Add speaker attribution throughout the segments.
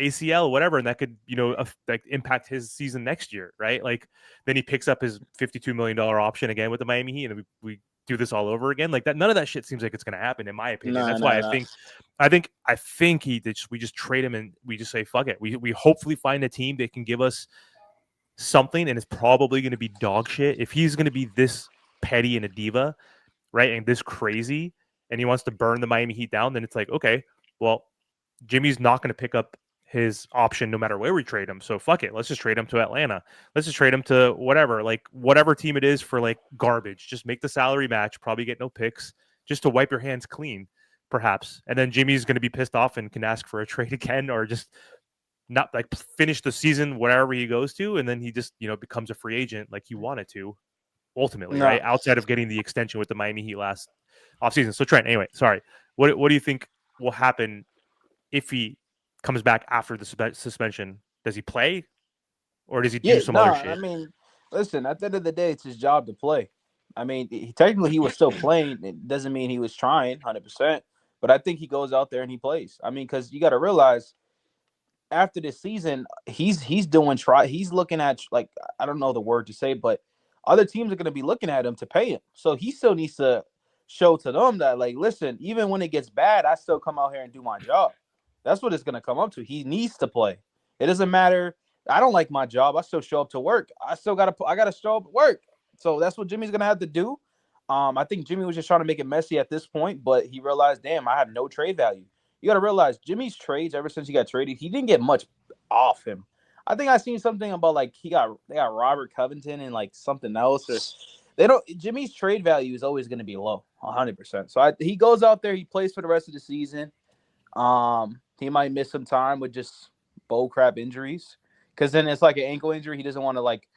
Speaker 1: ACL, whatever, and that could, like impact his season next year, right? Like then he picks up his $52 million option again with the Miami Heat, and we do this all over again. Like that, none of that shit seems like it's going to happen, in my opinion. That's why I think we just trade him and we just say fuck it. We hopefully find a team that can give us something, and it's probably going to be dog shit. If he's going to be this petty and a diva, right, and this crazy, and he wants to burn the Miami Heat down, then it's like, okay, well, Jimmy's not going to pick up his option no matter where we trade him. So fuck it. Let's just trade him to Atlanta. Let's just trade him to whatever team it is for like garbage. Just make the salary match, probably get no picks, just to wipe your hands clean, perhaps. And then Jimmy's going to be pissed off and can ask for a trade again, or just not like finish the season wherever he goes to, and then he just becomes a free agent like he wanted to ultimately, right? Outside of getting the extension with the Miami Heat last offseason. So Trent, anyway, sorry. What do you think will happen if he comes back after the suspension? Does he play, or does he do some other shit?
Speaker 2: I mean, listen, at the end of the day, it's his job to play. I mean, technically he was still playing. It doesn't mean he was trying 100%, but I think he goes out there and he plays. I mean, because you got to realize after this season, he's looking at, like, I don't know the word to say, but other teams are going to be looking at him to pay him. So he still needs to show to them that, like, listen, even when it gets bad, I still come out here and do my job. That's what it's going to come up to. He needs to play. It doesn't matter. I don't like my job. I still show up to work. I got to show up at work. So that's what Jimmy's going to have to do. I think Jimmy was just trying to make it messy at this point, but he realized, damn, I have no trade value. You got to realize Jimmy's trades, ever since he got traded, he didn't get much off him. I think I seen something about, like, they got Robert Covington and, like, something else. Or Jimmy's trade value is always going to be low, 100%. So he goes out there, he plays for the rest of the season. He might miss some time with just bull crap injuries, because then it's like an ankle injury. He doesn't want to, like,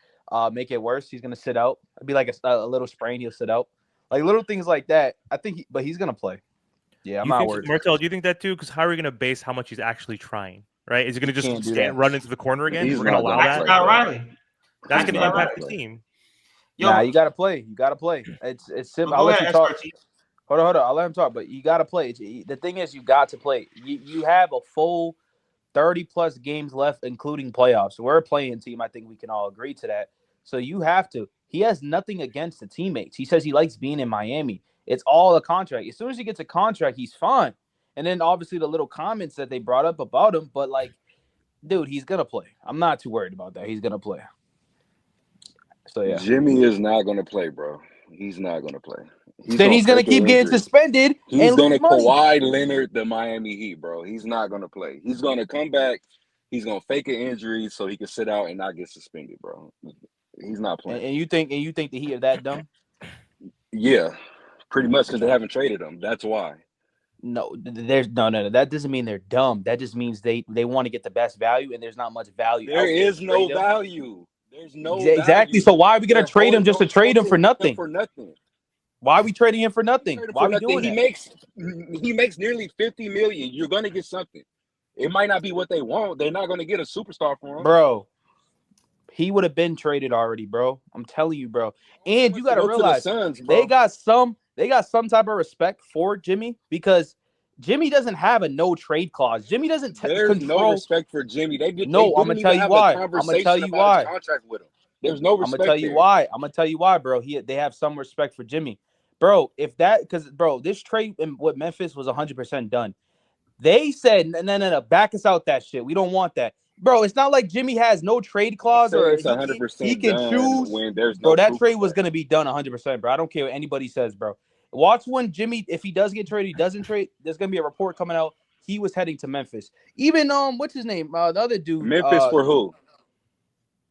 Speaker 2: make it worse. He's going to sit out. It'd be like a little sprain. He'll sit out. Like, little things like that. I think but he's going to play. Yeah, I'm not worried.
Speaker 1: Martel, do you think that too? Because how are we going to base how much he's actually trying? Right? Is he going to just run into the corner again? We're going to allow that. That's going to impact the team.
Speaker 2: Nah, you got to play. You got to play. It's simple. I'll let you talk. Hold on. I'll let him talk. But you got to play. The thing is, you got to play. You have a full 30-plus games left, including playoffs. So we're a playing team. I think we can all agree to that. So you have to. He has nothing against the teammates. He says he likes being in Miami. It's all a contract. As soon as he gets a contract, he's fine. And then obviously the little comments that they brought up about him, but, like, dude, he's gonna play. I'm not too worried about that. He's gonna play. So yeah,
Speaker 3: Jimmy is not gonna play, bro. He's not gonna play.
Speaker 2: He's gonna keep getting suspended.
Speaker 3: He's gonna Kawhi Leonard the Miami Heat, bro. He's not gonna play. He's gonna come back. He's gonna fake an injury so he can sit out and not get suspended, bro. He's not playing.
Speaker 2: And you think the Heat are that dumb?
Speaker 3: Yeah. Pretty much, because they haven't traded him. That's why.
Speaker 2: No. That doesn't mean they're dumb. That just means they want to get the best value, and there's not much value.
Speaker 3: There is no value. There's no
Speaker 2: exactly.
Speaker 3: Value.
Speaker 2: So why are we gonna trade him just to trade him for nothing? Why are we trading him for nothing? Why are we doing that?
Speaker 3: He makes nearly $50 million. You're gonna get something. It might not be what they want. They're not gonna get a superstar for him,
Speaker 2: bro. He would have been traded already, bro. I'm telling you, bro. And you got to realize they got some type of respect for Jimmy, because Jimmy doesn't have a no trade clause. Jimmy doesn't
Speaker 3: There's no respect for Jimmy. I'm
Speaker 2: gonna tell you why.
Speaker 3: Contract with him. There's no respect.
Speaker 2: I'm gonna tell you why, bro. They have some respect for Jimmy, bro. This trade with Memphis was 100% done. They said, no, back us out that shit. We don't want that. Bro, it's not like Jimmy has no trade clause or he can choose.
Speaker 3: When there's
Speaker 2: bro, that trade was going to be done 100%, bro. I don't care what anybody says, bro. Watch when Jimmy, if he does get traded, he doesn't trade. There's going to be a report coming out. He was heading to Memphis. Even, what's his name? The other dude.
Speaker 3: Memphis for who?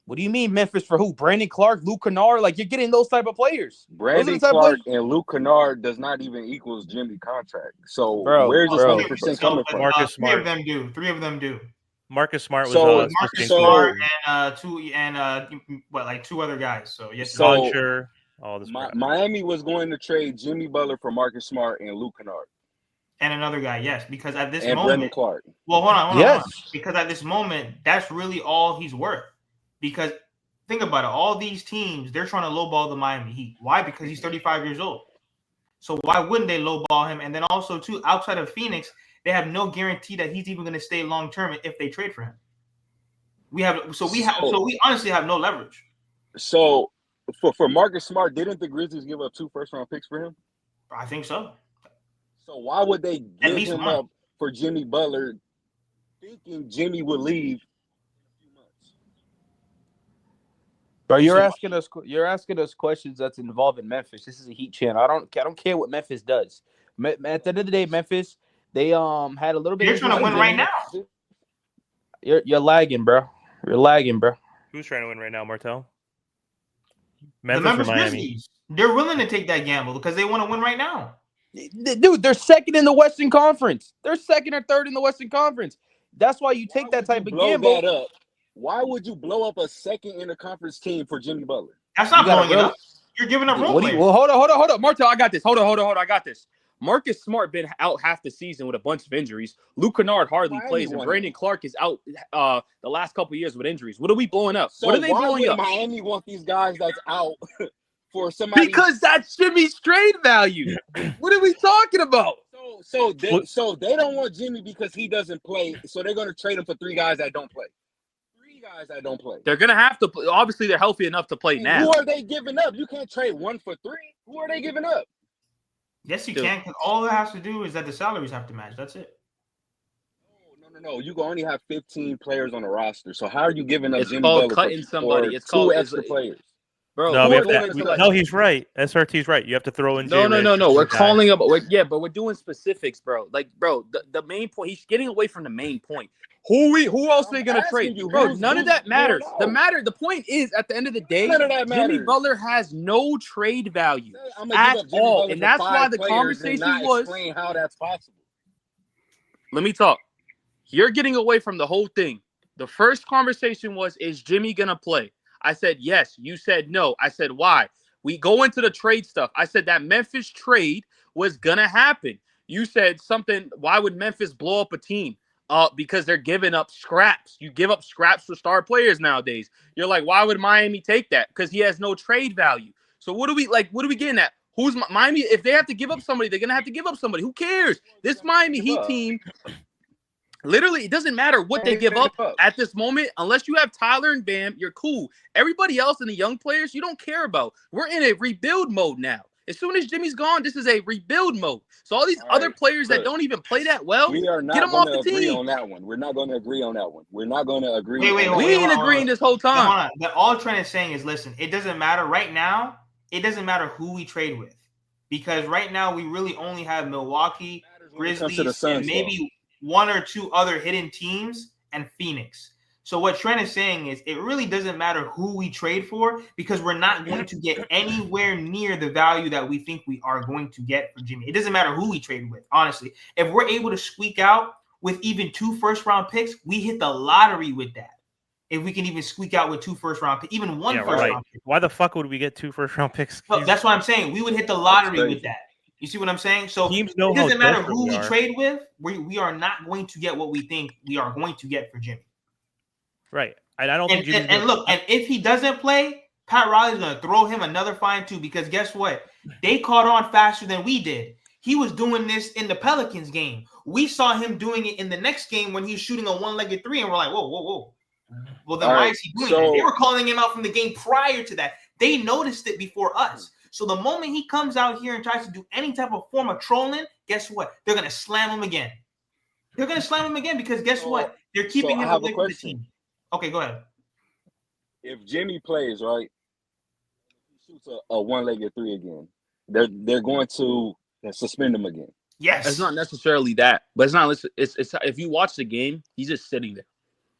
Speaker 2: What do you mean Memphis for who? Brandon Clark, Luke Kennard? Like, you're getting those type of players.
Speaker 3: Brandon Clark and Luke Kennard does not even equals Jimmy's contract. So where's this 100% coming from?
Speaker 1: Marcus Smart.
Speaker 4: Three of them do.
Speaker 1: Marcus Smart was
Speaker 4: Marcus Smart and two other guys. So yes,
Speaker 3: Miami was going to trade Jimmy Butler for Marcus Smart and Luke Kennard.
Speaker 4: And another guy, yes, because at this moment,
Speaker 3: Brandon Clark.
Speaker 4: Well, hold on. Because at this moment, that's really all he's worth. Because think about it, all these teams, they're trying to lowball the Miami Heat. Why? Because he's 35 years old. So why wouldn't they lowball him? And then also, too, outside of Phoenix, they have no guarantee that he's even going to stay long term if they trade for him. We honestly have no leverage.
Speaker 3: So for Marcus Smart, didn't the Grizzlies give up 2 first-round picks for him?
Speaker 4: I think so.
Speaker 3: So why would they give him
Speaker 4: one.
Speaker 3: up for Jimmy Butler, thinking Jimmy would leave in a few months?
Speaker 2: Bro, you're asking us questions that's involving Memphis. This is a Heat channel. I don't care what Memphis does. At the end of the day, Memphis, they had a little bit.
Speaker 4: You're trying to win right now.
Speaker 2: You're lagging, bro. You're lagging, bro.
Speaker 1: Who's trying to win right now, Martel?
Speaker 4: The Memphis Grizzlies. They're willing to take that gamble because they want to win right now.
Speaker 2: Dude, they're second in the Western Conference. They're second or third in the Western Conference. That's why you take that type of gamble.
Speaker 3: That up? Why would you blow up a second in the conference team for Jimmy Butler?
Speaker 4: That's not blowing it up. You're giving up role players.
Speaker 2: Well, hold on. Martel, I got this. Hold on. I got this. Marcus Smart been out half the season with a bunch of injuries. Luke Kennard hardly plays, and Brandon Clark is out the last couple of years with injuries. What are we blowing up?
Speaker 3: So
Speaker 2: what are they blowing up?
Speaker 3: Miami want these guys that's out for somebody?
Speaker 2: Because that's Jimmy's trade value. What are we talking about?
Speaker 3: So they don't want Jimmy because he doesn't play. So they're going to trade him for 3 guys that don't play. 3 guys that don't play.
Speaker 2: They're going to have to play. Obviously, they're healthy enough to play now.
Speaker 3: Who are they giving up? You can't trade 1 for 3. Who are they giving up?
Speaker 4: Yes, you can. Because all it has to do is that the salaries have to match. That's it.
Speaker 3: No. You can only have 15 players on the roster. So how are you giving up Jimmy
Speaker 2: Butler
Speaker 3: cutting somebody? It's 2 extra players.
Speaker 2: Bro,
Speaker 1: no, he's right. SRT's right. You have to throw in.
Speaker 2: No. We're calling up. But we're doing specifics, bro. Like, bro, the main point. He's getting away from the main point. Who else are they gonna trade? Bro, none of that matters. The point is, at the end of the day, Jimmy Butler has no trade value at all, and that's why the conversation was.
Speaker 3: Explain how that's possible.
Speaker 2: Let me talk. You're getting away from the whole thing. The first conversation was, is Jimmy gonna play? I said yes. You said no. I said why? We go into the trade stuff. I said that Memphis trade was gonna happen. You said something. Why would Memphis blow up a team? Because they're giving up scraps. You give up scraps for star players nowadays. You're like, why would Miami take that? Because he has no trade value. So what are we getting at? Who's Miami? If they have to give up somebody, they're gonna have to give up somebody. Who cares? This Miami Heat team. Literally, it doesn't matter what they give up at this moment. Unless you have Tyler and Bam, you're cool. Everybody else and the young players, you don't care about. We're in a rebuild mode now. As soon as Jimmy's gone, this is a rebuild mode. So all these other players that don't even play that well,
Speaker 3: we are not
Speaker 2: get them off the
Speaker 3: agree
Speaker 2: team.
Speaker 3: On that one. We're not going to agree on that one. We're not going to agree.
Speaker 4: Wait,
Speaker 2: we ain't agreeing this whole time.
Speaker 4: But all Trent is saying is, listen, it doesn't matter right now. It doesn't matter who we trade with, because right now we really only have Milwaukee, Grizzlies, and maybe 1 or 2 other hidden teams, and Phoenix. So what Trent is saying is it really doesn't matter who we trade for, because we're not going to get anywhere near the value that we think we are going to get for Jimmy. It doesn't matter who we trade with, honestly. If we're able to squeak out with even 2 first-round picks, we hit the lottery with that. If we can even squeak out with 2 first-round picks, even 1 first-round pick.
Speaker 1: Why the fuck would we get 2 first-round picks?
Speaker 4: Well, that's what I'm saying. We would hit the lottery with that. You see what I'm saying? So
Speaker 1: teams know
Speaker 4: it doesn't matter who we trade with. We are not going to get what we think we are going to get for Jimmy.
Speaker 1: Right. And I don't think Jimmy's
Speaker 4: and if he doesn't play, Pat Riley's going to throw him another fine too, because guess what? They caught on faster than we did. He was doing this in the Pelicans game. We saw him doing it in the next game when he was shooting a one-legged 3, and we're like, whoa. Well, then why is he doing that? They were calling him out from the game prior to that. They noticed it before us. So the moment he comes out here and tries to do any type of form of trolling, guess what? They're going to slam him again. They're going to slam him again because guess what? They're keeping him away from the team. Okay, go ahead.
Speaker 3: If Jimmy plays, right, he shoots a one-legged 3 again, they're going to suspend him again.
Speaker 2: Yes. It's not necessarily that. But it's not. It's if you watch the game, he's just sitting there.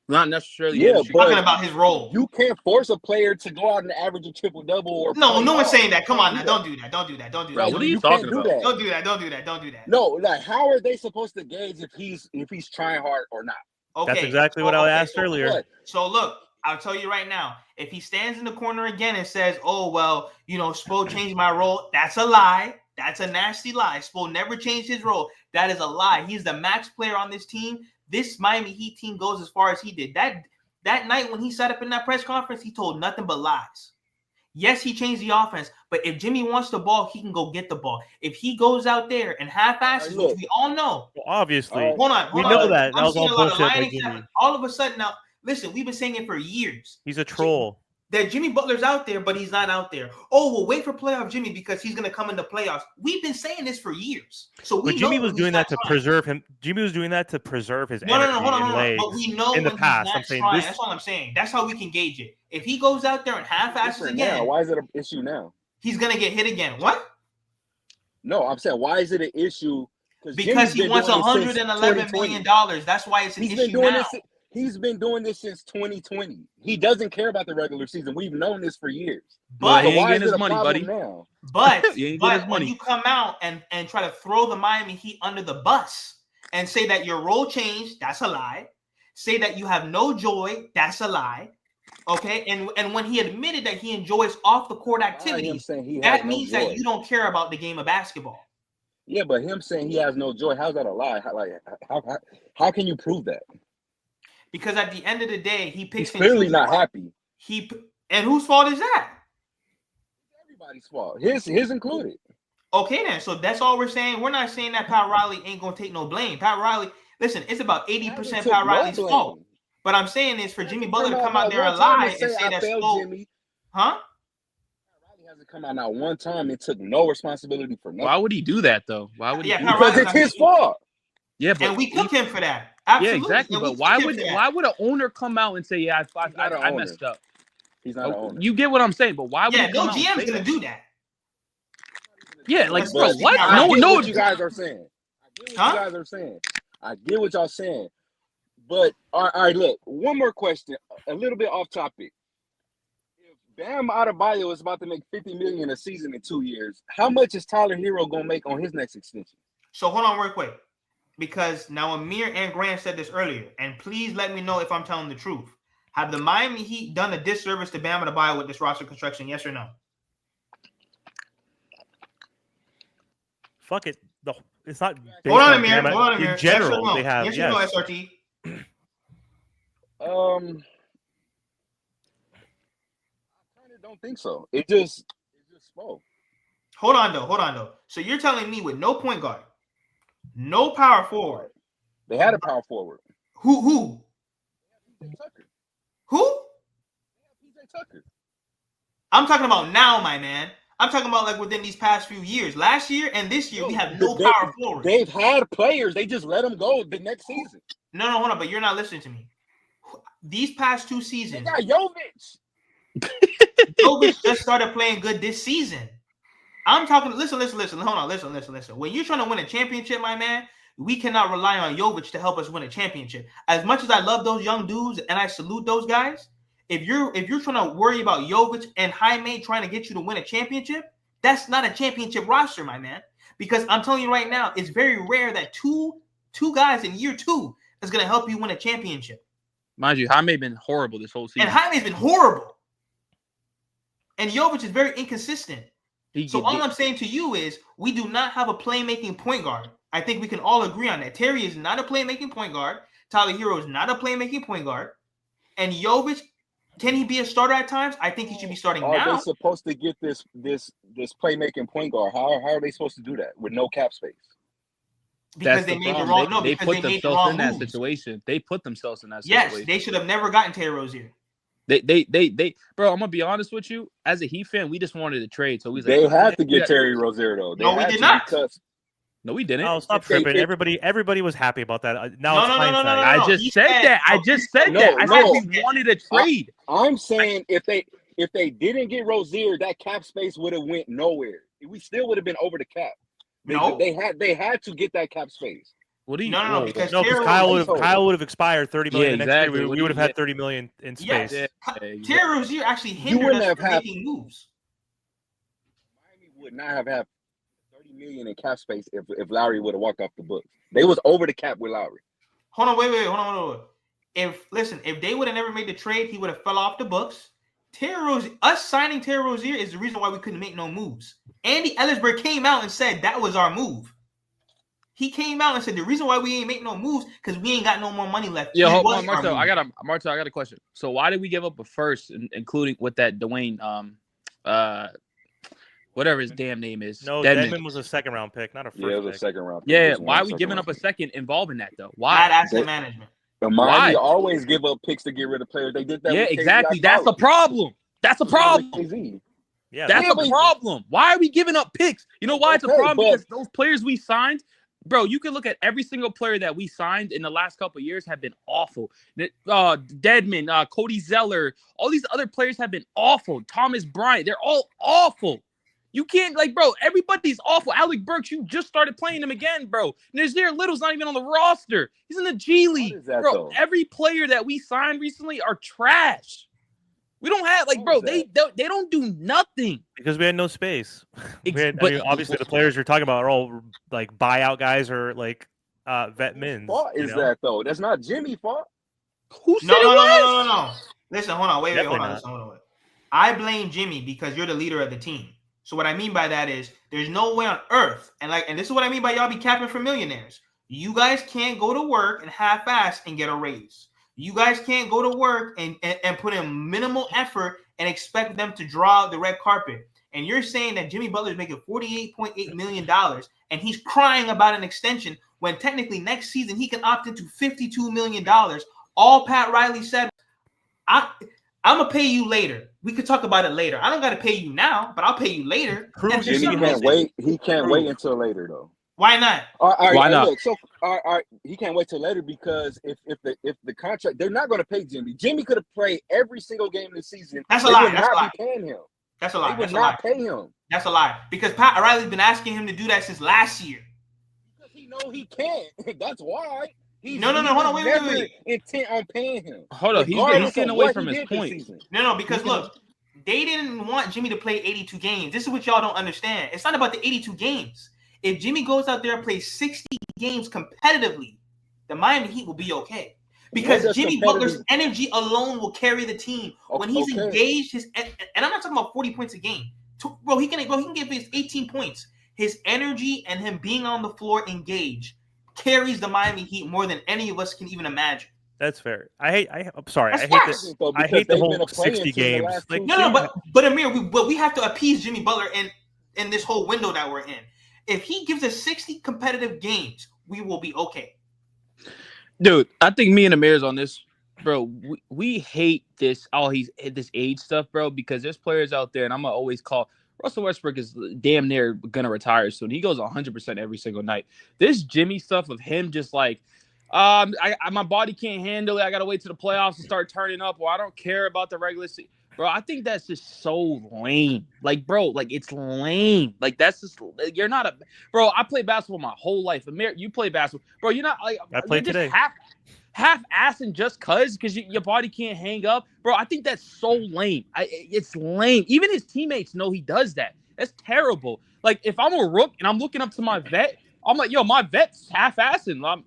Speaker 2: Not necessarily.
Speaker 4: Yeah, talking about his role.
Speaker 3: You can't force a player to go out and average a triple-double. Or
Speaker 4: no one's saying that. Come on now, don't do that.
Speaker 2: Bro, what are you talking about?
Speaker 4: Don't do that.
Speaker 3: No, like how are they supposed to gauge if he's trying hard or not?
Speaker 1: Okay, that's exactly what I asked earlier.
Speaker 4: So look, I'll tell you right now. If he stands in the corner again and says, "Oh well, Spo changed my role," that's a lie. That's a nasty lie. Spo never changed his role. That is a lie. He's the max player on this team. This Miami Heat team goes as far as he did. That night when he sat up in that press conference, he told nothing but lies. Yes, he changed the offense, but if Jimmy wants the ball, he can go get the ball. If he goes out there and half-asses, which we all know.
Speaker 1: Well, obviously.
Speaker 4: Hold on.
Speaker 1: We know that. That was all
Speaker 4: seeing a lot of
Speaker 1: bullshit by
Speaker 4: line
Speaker 1: Jimmy.
Speaker 4: exceptions. All of a sudden now, listen, we've been saying it for years.
Speaker 1: He's a troll.
Speaker 4: That Jimmy Butler's out there, but he's not out there. Oh, we'll wait for playoff Jimmy because he's going to come in the playoffs. We've been saying this for years. So
Speaker 1: But Jimmy was doing that to preserve him. Jimmy was doing that to preserve his energy and legs.
Speaker 4: But we know
Speaker 1: in the past.
Speaker 4: I'm saying this. That's all I'm saying. That's how we can gauge it. If he goes out there and half-asses again,
Speaker 3: now. Why is it an issue now?
Speaker 4: He's going to get hit again. What?
Speaker 3: No, I'm saying why is it an issue?
Speaker 4: Because he wants $111 million. That's why it's an issue now.
Speaker 3: He's been doing this since 2020. He doesn't care about the regular season. We've known this for years.
Speaker 5: But he ain't getting his money, buddy.
Speaker 3: Now?
Speaker 4: But when you come out and try to throw the Miami Heat under the bus and say that your role changed, that's a lie. Say that you have no joy, that's a lie. Okay, and when he admitted that he enjoys off the court activities, that means that you don't care about the game of basketball.
Speaker 3: Yeah, but him saying he has no joy, how's that a lie? How can you prove that?
Speaker 4: Because at the end of the day, he picks.
Speaker 3: He's clearly not happy.
Speaker 4: And whose fault is that?
Speaker 3: Everybody's fault. His included.
Speaker 4: Okay, then. So that's all we're saying. We're not saying that Pat Riley ain't gonna take no blame. Pat Riley, listen, it's about 80% Pat Riley's fault. But I'm saying is for Jimmy Butler to come out there and lie and say that's Jimmy. Huh?
Speaker 3: Riley hasn't come out not one time and took no responsibility for nothing.
Speaker 5: Why would he do that though? Why would he? Do
Speaker 3: because it's his fault.
Speaker 5: Yeah, but
Speaker 4: and we cook him for that. Absolutely.
Speaker 5: Yeah, exactly. But why would an owner come out and say, "Yeah, I messed up"?
Speaker 3: He's not an owner.
Speaker 5: You get what I'm saying, but why would?
Speaker 4: Yeah, no GM's gonna do that.
Speaker 5: Yeah, like bro, what?
Speaker 3: I get what you guys are saying. I get what y'all saying. But all right, look. One more question, a little bit off topic. If Bam Adebayo is about to make $50 million a season in 2 years, how much is Tyler Hero gonna make on his next extension?
Speaker 4: So hold on real quick. Because now Amir and Grant said this earlier, and please let me know if I'm telling the truth. Have the Miami Heat done a disservice to Bam Adebayo with this roster construction? Yes or no?
Speaker 1: Fuck it. It's not.
Speaker 4: Hold on, Amir.
Speaker 1: In general, yes they have.
Speaker 4: Yes or no, SRT?
Speaker 3: I kind of don't think so. It just spoke.
Speaker 4: Hold on though. So you're telling me with no point guard, no power forward.
Speaker 3: They had a power forward.
Speaker 4: Who?
Speaker 3: PJ Tucker.
Speaker 4: Who?
Speaker 3: PJ Tucker.
Speaker 4: I'm talking about now, my man. I'm talking about like within these past few years. Last year and this year, we have no power forward.
Speaker 3: They've had players. They just let them go the next season.
Speaker 4: No, hold on. But you're not listening to me. These past 2 seasons.
Speaker 3: They got Jovic.
Speaker 4: Jovic just started playing good this season. I'm talking. Listen. Hold on. Listen. When you're trying to win a championship, my man, we cannot rely on Jovic to help us win a championship. As much as I love those young dudes and I salute those guys, if you're trying to worry about Jovic and Jaime trying to get you to win a championship, that's not a championship roster, my man. Because I'm telling you right now, it's very rare that two guys in year 2 is going to help you win a championship.
Speaker 5: Mind you, Jaime been horrible this whole season.
Speaker 4: And Jaime's been horrible. And Jovic is very inconsistent. So all I'm saying to you is we do not have a playmaking point guard. I think we can all agree on that. Terry is not a playmaking point guard. Tyler Hero is not a playmaking point guard. And Jovic, can he be a starter at times? I think he should be starting now.
Speaker 3: Are they supposed to get this playmaking point guard? How are they supposed to do that with no cap space?
Speaker 4: Because they made the wrong. No,
Speaker 5: they
Speaker 4: because
Speaker 5: put
Speaker 4: they made the
Speaker 5: themselves
Speaker 4: wrong
Speaker 5: in that
Speaker 4: moves.
Speaker 5: situation. They put themselves in that situation.
Speaker 4: Yes, they should have never gotten Terry Rozier.
Speaker 5: They, bro. I'm gonna be honest with you. As a Heat fan, we just wanted to trade. So
Speaker 3: they had to get Terry Rozier though.
Speaker 4: No, we did not.
Speaker 5: No, we didn't.
Speaker 1: Oh, stop tripping. Everybody was happy about that. Now it's hindsight.
Speaker 5: I just said that. I said we wanted a trade.
Speaker 3: I'm saying if they didn't get Rozier, that cap space would have went nowhere. We still would have been over the cap. They had to get that cap space.
Speaker 5: What do you?
Speaker 4: No, because
Speaker 1: Kyle would have expired $30 million
Speaker 5: next
Speaker 1: year. We would have had $30 million in space.
Speaker 4: Yes. Terry Rozier actually hindered us from making moves.
Speaker 3: Miami would not have had $30 million in cap space if Lowry would have walked off the books. They was over the cap with Lowry.
Speaker 4: Hold on, wait. If they would have never made the trade, he would have fell off the books. Us signing Terry Rozier is the reason why we couldn't make no moves. Andy Ellisberg came out and said that was our move. He came out and said the reason why we ain't make no moves because we ain't got no more money left.
Speaker 5: Yeah, hold on, Marcel. I got a question. So why did we give up a first, including with that Dwayne whatever his damn name is.
Speaker 1: No, Dedmon was a second-round pick, not a first.
Speaker 3: Yeah, it was
Speaker 1: pick.
Speaker 3: a second-round pick.
Speaker 5: Yeah, why are we giving up a second involving that though? Why?
Speaker 4: Bad asset management.
Speaker 3: But Miami always give up picks to get rid of players. They did that.
Speaker 5: Yeah,
Speaker 3: with
Speaker 5: exactly.
Speaker 3: KZ.
Speaker 5: That's a problem. That's a problem.
Speaker 1: Yeah,
Speaker 5: that's a problem. Why are we giving up picks? You know why it's a problem? Because those players we signed, bro, you can look at every single player that we signed in the last couple of years have been awful. Dedmon, Cody Zeller, all these other players have been awful. Thomas Bryant, they're all awful. You can't, bro, everybody's awful. Alec Burks, you just started playing him again, bro. Nazir Little's not even on the roster. He's in the G League. Bro, though? Every player that we signed recently are trash. We don't have, bro, they don't do nothing.
Speaker 1: Because we had no space. Obviously, the players you're talking about are all, buyout guys or, vet mins.
Speaker 3: What is that, though? That's not Jimmy's fault.
Speaker 5: Who said it was?
Speaker 4: No. Listen, hold on. Wait, hold on. I blame Jimmy because you're the leader of the team. So what I mean by that is there's no way on earth, and this is what I mean by y'all be capping for millionaires. You guys can't go to work and half-ass and get a raise. You guys can't go to work and put in minimal effort and expect them to draw the red carpet. And you're saying that Jimmy Butler is making $48.8 million and he's crying about an extension when technically next season he can opt into $52 million. All Pat Riley said, I'm going to pay you later. We could talk about it later. I don't got to pay you now, but I'll pay you later.
Speaker 3: Jimmy can't wait. He can't wait until later, though.
Speaker 4: Why not?
Speaker 5: Why not?
Speaker 3: Look, so he can't wait till later because if the contract, they're not going to pay Jimmy. Jimmy could have played every single game this season.
Speaker 4: That's a lie.
Speaker 3: They would not be paying him.
Speaker 4: That's a lie.
Speaker 3: They would not pay him.
Speaker 4: That's a lie. Because Pat Riley's been asking him to do that since last year.
Speaker 3: Because he know he can't. That's why.
Speaker 4: No. Hold on. Wait.
Speaker 3: Intent on paying him.
Speaker 5: Hold on. He's getting away from his point.
Speaker 4: No. Because look, they didn't want Jimmy to play 82 games. This is what y'all don't understand. It's not about the 82 games. If Jimmy goes out there and plays 60 games competitively, the Miami Heat will be okay. Because Jimmy Butler's energy alone will carry the team. When he's engaged, and I'm not talking about 40 points a game. Bro, he can give his 18 points. His energy and him being on the floor engaged carries the Miami Heat more than any of us can even imagine.
Speaker 1: That's fair. I'm sorry. I hate this. I hate the whole 60 games.
Speaker 4: But Amir, we have to appease Jimmy Butler in this whole window that we're in. If he gives us 60 competitive games, we will be okay.
Speaker 5: Dude, I think me and Amir's on this, bro. We hate this. He's this age stuff, bro, because there's players out there, and I'm gonna always call Russell Westbrook is damn near gonna retire soon. He goes 100% every single night. This Jimmy stuff of him just my body can't handle it. I gotta wait till the playoffs to start turning up, or I don't care about the regular season. Bro, I think that's just so lame. It's lame. That's just, you're not a, bro, I played basketball my whole life. Amir, you play basketball. Bro, you're not,
Speaker 1: I played today.
Speaker 5: Half-assing just because your body can't hang up. Bro, I think that's so lame. It's lame. Even his teammates know he does that. That's terrible. If I'm a rook and I'm looking up to my vet, I'm like, yo, my vet's half-assing. I'm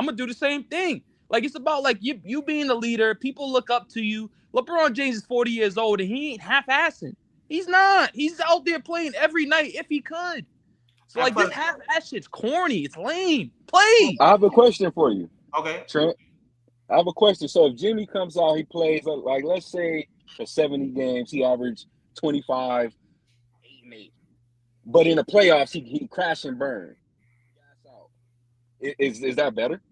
Speaker 5: going to do the same thing. It's about, you being the leader. People look up to you. LeBron James is 40 years old, and he ain't half-assing. He's not. He's out there playing every night if he could. So, this half-ass shit's corny. It's lame. Play.
Speaker 3: I have a question for you.
Speaker 4: Okay.
Speaker 3: Trent, I have a question. So, if Jimmy comes out, he plays, let's say for 70 games, he averaged 25, 8 and 8. But in the playoffs, he crashed and burned. Is that better?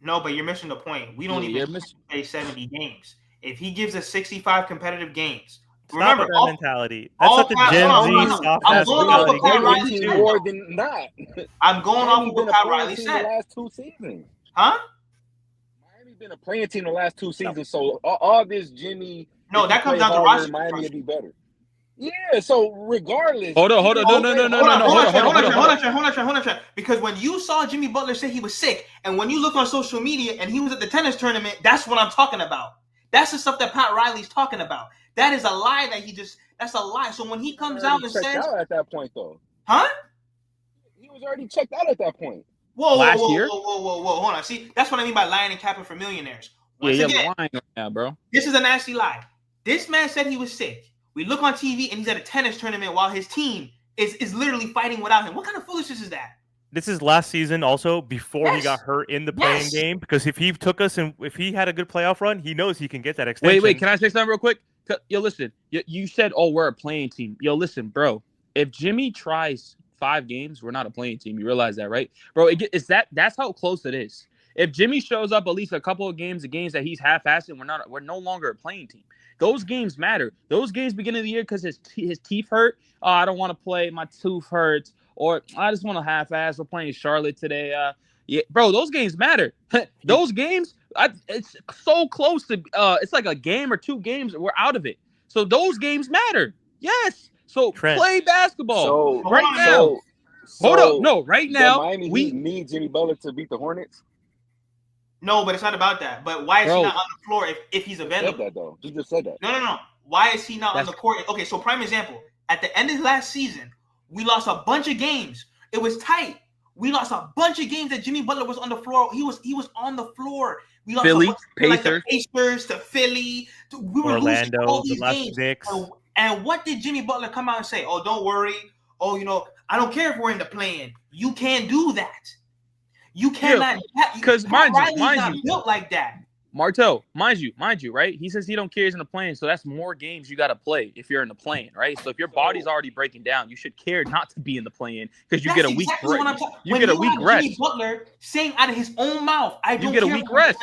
Speaker 4: No, but you're missing the point. We don't even play 70 games. If he gives us 65 competitive games, remember
Speaker 1: that mentality. That's such a Gen Z soft-ass mentality.
Speaker 3: More than that.
Speaker 4: I'm going off of what Pat Riley said.
Speaker 3: The last 2 seasons.
Speaker 4: Huh?
Speaker 3: Miami's been a playing team the last 2 seasons. So all this Jimmy.
Speaker 4: No, that comes down to roster.
Speaker 3: Miami will be better. Yeah. So regardless.
Speaker 5: Hold on.
Speaker 4: Hold on. Because when you saw Jimmy Butler say he was sick, and when you look on social media and he was at the tennis tournament, that's what I'm talking about. That's the stuff that Pat Riley's talking about. That is a lie that's a lie. So when he comes out and says
Speaker 3: out at that point though.
Speaker 4: Huh?
Speaker 3: He was already checked out at that point.
Speaker 4: Whoa, hold on. See, that's what I mean by lying and capping for millionaires. Once again,
Speaker 5: you're lying right now, bro.
Speaker 4: This is a nasty lie. This man said he was sick. We look on TV and he's at a tennis tournament while his team is literally fighting without him. What kind of foolishness is that?
Speaker 1: This is last season also before he got hurt in the playing game, because if he took us and if he had a good playoff run, he knows he can get that extension.
Speaker 5: Wait, can I say something real quick? Yo, listen. You said, "Oh, we're a playing team." Yo, listen, bro. If Jimmy tries 5 games, we're not a playing team. You realize that, right, bro? That's how close it is. If Jimmy shows up at least a couple of games, the games that he's half-assing, we're no longer a playing team. Those games matter. Those games beginning of the year because his teeth hurt. Oh, I don't want to play. My tooth hurts. Or I just want to half-ass. We're playing Charlotte today. Yeah, bro, those games matter. Those games, it's so close to. It's like a game or 2 games. We're out of it. So those games matter. Yes. So play basketball.
Speaker 3: So
Speaker 5: right now. Hold up. No, right now.
Speaker 3: Miami Heat need Jimmy Butler to beat the Hornets.
Speaker 4: No, but it's not about that. But why is he not on the floor if he's available?
Speaker 3: You said that, though. You just said that.
Speaker 4: No. Why is he not on the court? Okay, so prime example. At the end of last season, we lost a bunch of games. It was tight. We lost a bunch of games that Jimmy Butler was on the floor. He was on the floor. We lost
Speaker 5: Philly,
Speaker 4: like the Pacers to Philly. We were
Speaker 1: Orlando,
Speaker 4: losing all these
Speaker 1: the
Speaker 4: games.
Speaker 1: Knicks.
Speaker 4: And what did Jimmy Butler come out and say? Oh, don't worry. Oh, I don't care if we're in the play-in. You can't do that. You cannot,
Speaker 5: because mind you,
Speaker 4: built like that.
Speaker 5: Martel, mind you, right? He says he don't care he's in the play-in, so that's more games you got to play if you're in the play-in, right? So if your body's already breaking down, you should care not to be in the play-in because you get a week rest. You get a week rest. Jimmy
Speaker 4: Butler saying out of his own mouth, "I don't
Speaker 5: care." You get a week rest.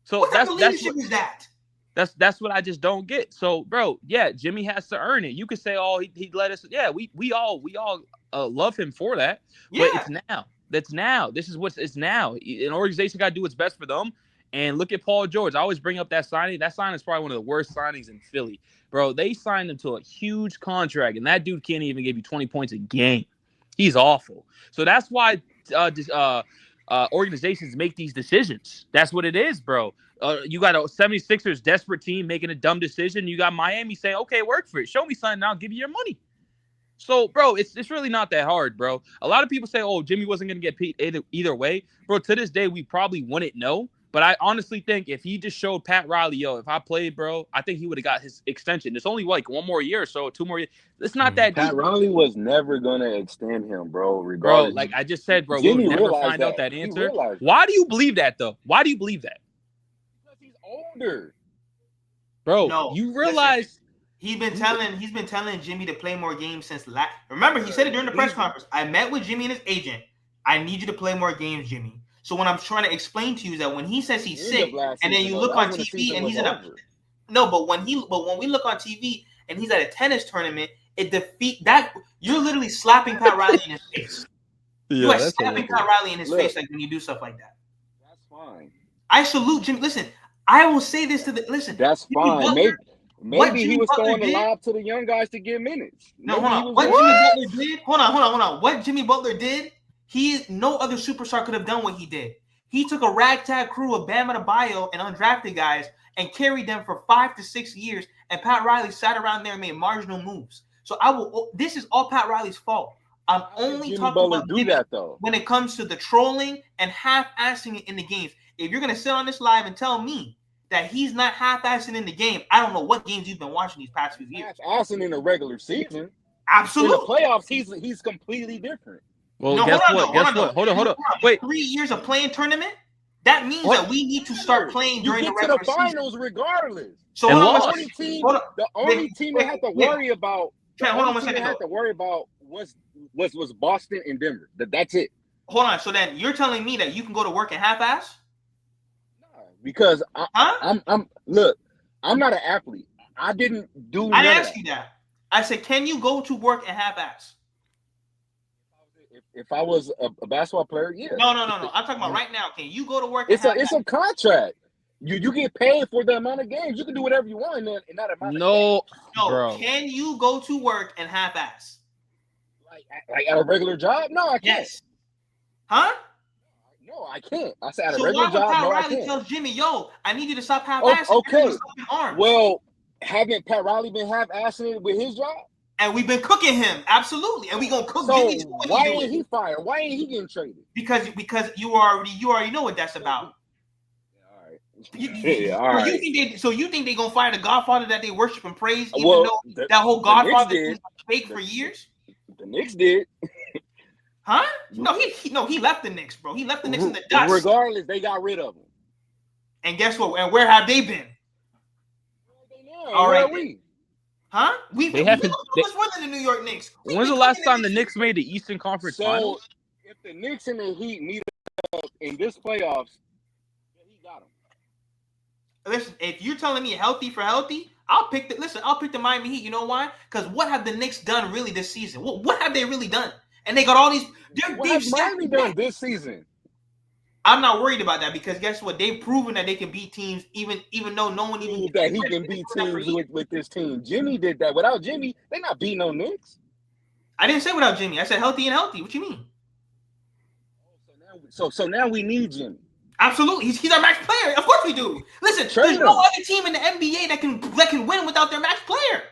Speaker 5: So
Speaker 4: what type of leadership is that?
Speaker 5: That's what I just don't get. So, bro, yeah, Jimmy has to earn it. You could say, "Oh, he let us." Yeah, we all love him for that. Yeah. But it's now. That's now. This is it's now. An organization got to do what's best for them. And look at Paul George. I always bring up that signing. That signing is probably one of the worst signings in Philly. Bro, they signed him to a huge contract, and that dude can't even give you 20 points a game. He's awful. So that's why organizations make these decisions. That's what it is, bro. You got a 76ers desperate team making a dumb decision. You got Miami saying, okay, work for it. Show me something, and I'll give you your money. So, bro, it's really not that hard, bro. A lot of people say, oh, Jimmy wasn't going to get paid either way. Bro, to this day, we probably wouldn't know. But I honestly think if he just showed Pat Riley, yo, if I played, bro, I think he would have got his extension. It's only like 1 more year or so, 2 more years. It's not that
Speaker 3: Pat
Speaker 5: deep.
Speaker 3: Riley was never going to extend him, bro, regardless.
Speaker 5: Bro, like I just said, bro, we'll never find out that answer. Why do you believe that, though? Why do you believe that?
Speaker 3: Because he's older.
Speaker 5: Bro, no, you realize...
Speaker 4: Listen. He's been telling Jimmy to play more games since last. Remember, he said it during the press conference. I met with Jimmy and his agent. I need you to play more games, Jimmy. So what I'm trying to explain to you is that when he says he's sick, and then you look on TV and he's in a but when we look on TV and he's at a tennis tournament, it defeat that you're literally slapping Pat Riley in his face. You are slapping Pat Riley in his face like when you do stuff like that.
Speaker 3: That's fine.
Speaker 4: I salute Jimmy. Listen, I will say this to the listen.
Speaker 3: That's fine. Maybe he was throwing the lob to the young guys to get minutes.
Speaker 4: No, hold on. What Jimmy Butler did? Hold on. What Jimmy Butler did, no other superstar could have done what he did. He took a ragtag crew of Bam Adebayo and undrafted guys and carried them for 5 to 6 years. And Pat Riley sat around there and made marginal moves. So this is all Pat Riley's fault. I'm only talking about Jimmy when it comes to the trolling and half-assing it in the games. If you're gonna sit on this live and tell me that he's not half-assing in the game, I don't know what games you've been watching these past few years.
Speaker 3: Half-assing in the regular season.
Speaker 4: Absolutely.
Speaker 3: In the playoffs, he's completely different.
Speaker 5: Well, guess what? Hold on. Wait.
Speaker 4: 3 years of playing tournament? That means that we need to start playing during the regular season.
Speaker 3: You get to the finals regardless.
Speaker 4: So
Speaker 3: the only team they had to worry about was Boston and Denver. That's it.
Speaker 4: Hold on. So then you're telling me that you can go to work and half-ass?
Speaker 3: Because I'm not an athlete. I didn't do.
Speaker 4: I didn't ask you that. I said, can you go to work and half-ass?
Speaker 3: If I was a basketball player, yeah.
Speaker 4: No. I'm talking about right now. Can you go to work?
Speaker 3: It's a contract. You get paid for the amount of games. You can do whatever you want in that amount of games.
Speaker 4: No,
Speaker 5: bro.
Speaker 4: Can you go to work and half-ass?
Speaker 3: Like at a regular job? No, I can't.
Speaker 4: Yes. Huh?
Speaker 3: No, I can't. I said at a regular job, no, I can't. So why would Pat Riley
Speaker 4: tells Jimmy, yo, I need you to stop half-assing?
Speaker 3: Okay. Well, haven't Pat Riley been half-assing it with his job?
Speaker 4: And we've been cooking him, absolutely. And we gonna cook Jimmy too.
Speaker 3: Why ain't he fired? Why ain't he getting traded?
Speaker 4: Because you already know what that's about. All right. So you think they gonna fire the Godfather that they worship and praise, even though that whole Godfather thing was fake for years?
Speaker 3: The Knicks did.
Speaker 4: Huh? No, he left the Knicks, bro. He left the Knicks in the dust.
Speaker 3: Regardless, they got rid of him.
Speaker 4: And guess what? And where have they been? All right. Huh? We
Speaker 5: They
Speaker 4: go
Speaker 5: haven't.
Speaker 4: so much further than the New York Knicks.
Speaker 5: When's the last time the Knicks made the Eastern Conference Finals?
Speaker 3: If the Knicks and the Heat meet up in this playoffs, he got them.
Speaker 4: Listen, if you're telling me healthy for healthy, I'll pick the Miami Heat. You know why? Because what have the Knicks done really this season? What have they really done? And they got all these.
Speaker 3: What has Miami done this season?
Speaker 4: I'm not worried about that because guess what? They've proven that they can beat teams even though no one even
Speaker 3: that he can beat teams with this team. Jimmy did that. Without Jimmy, they're not beating no Knicks.
Speaker 4: I didn't say without Jimmy. I said healthy and healthy. What you mean?
Speaker 3: So now we need Jimmy.
Speaker 4: Absolutely, he's our max player. Of course we do. Listen, there's no other team in the NBA that can win without their max player.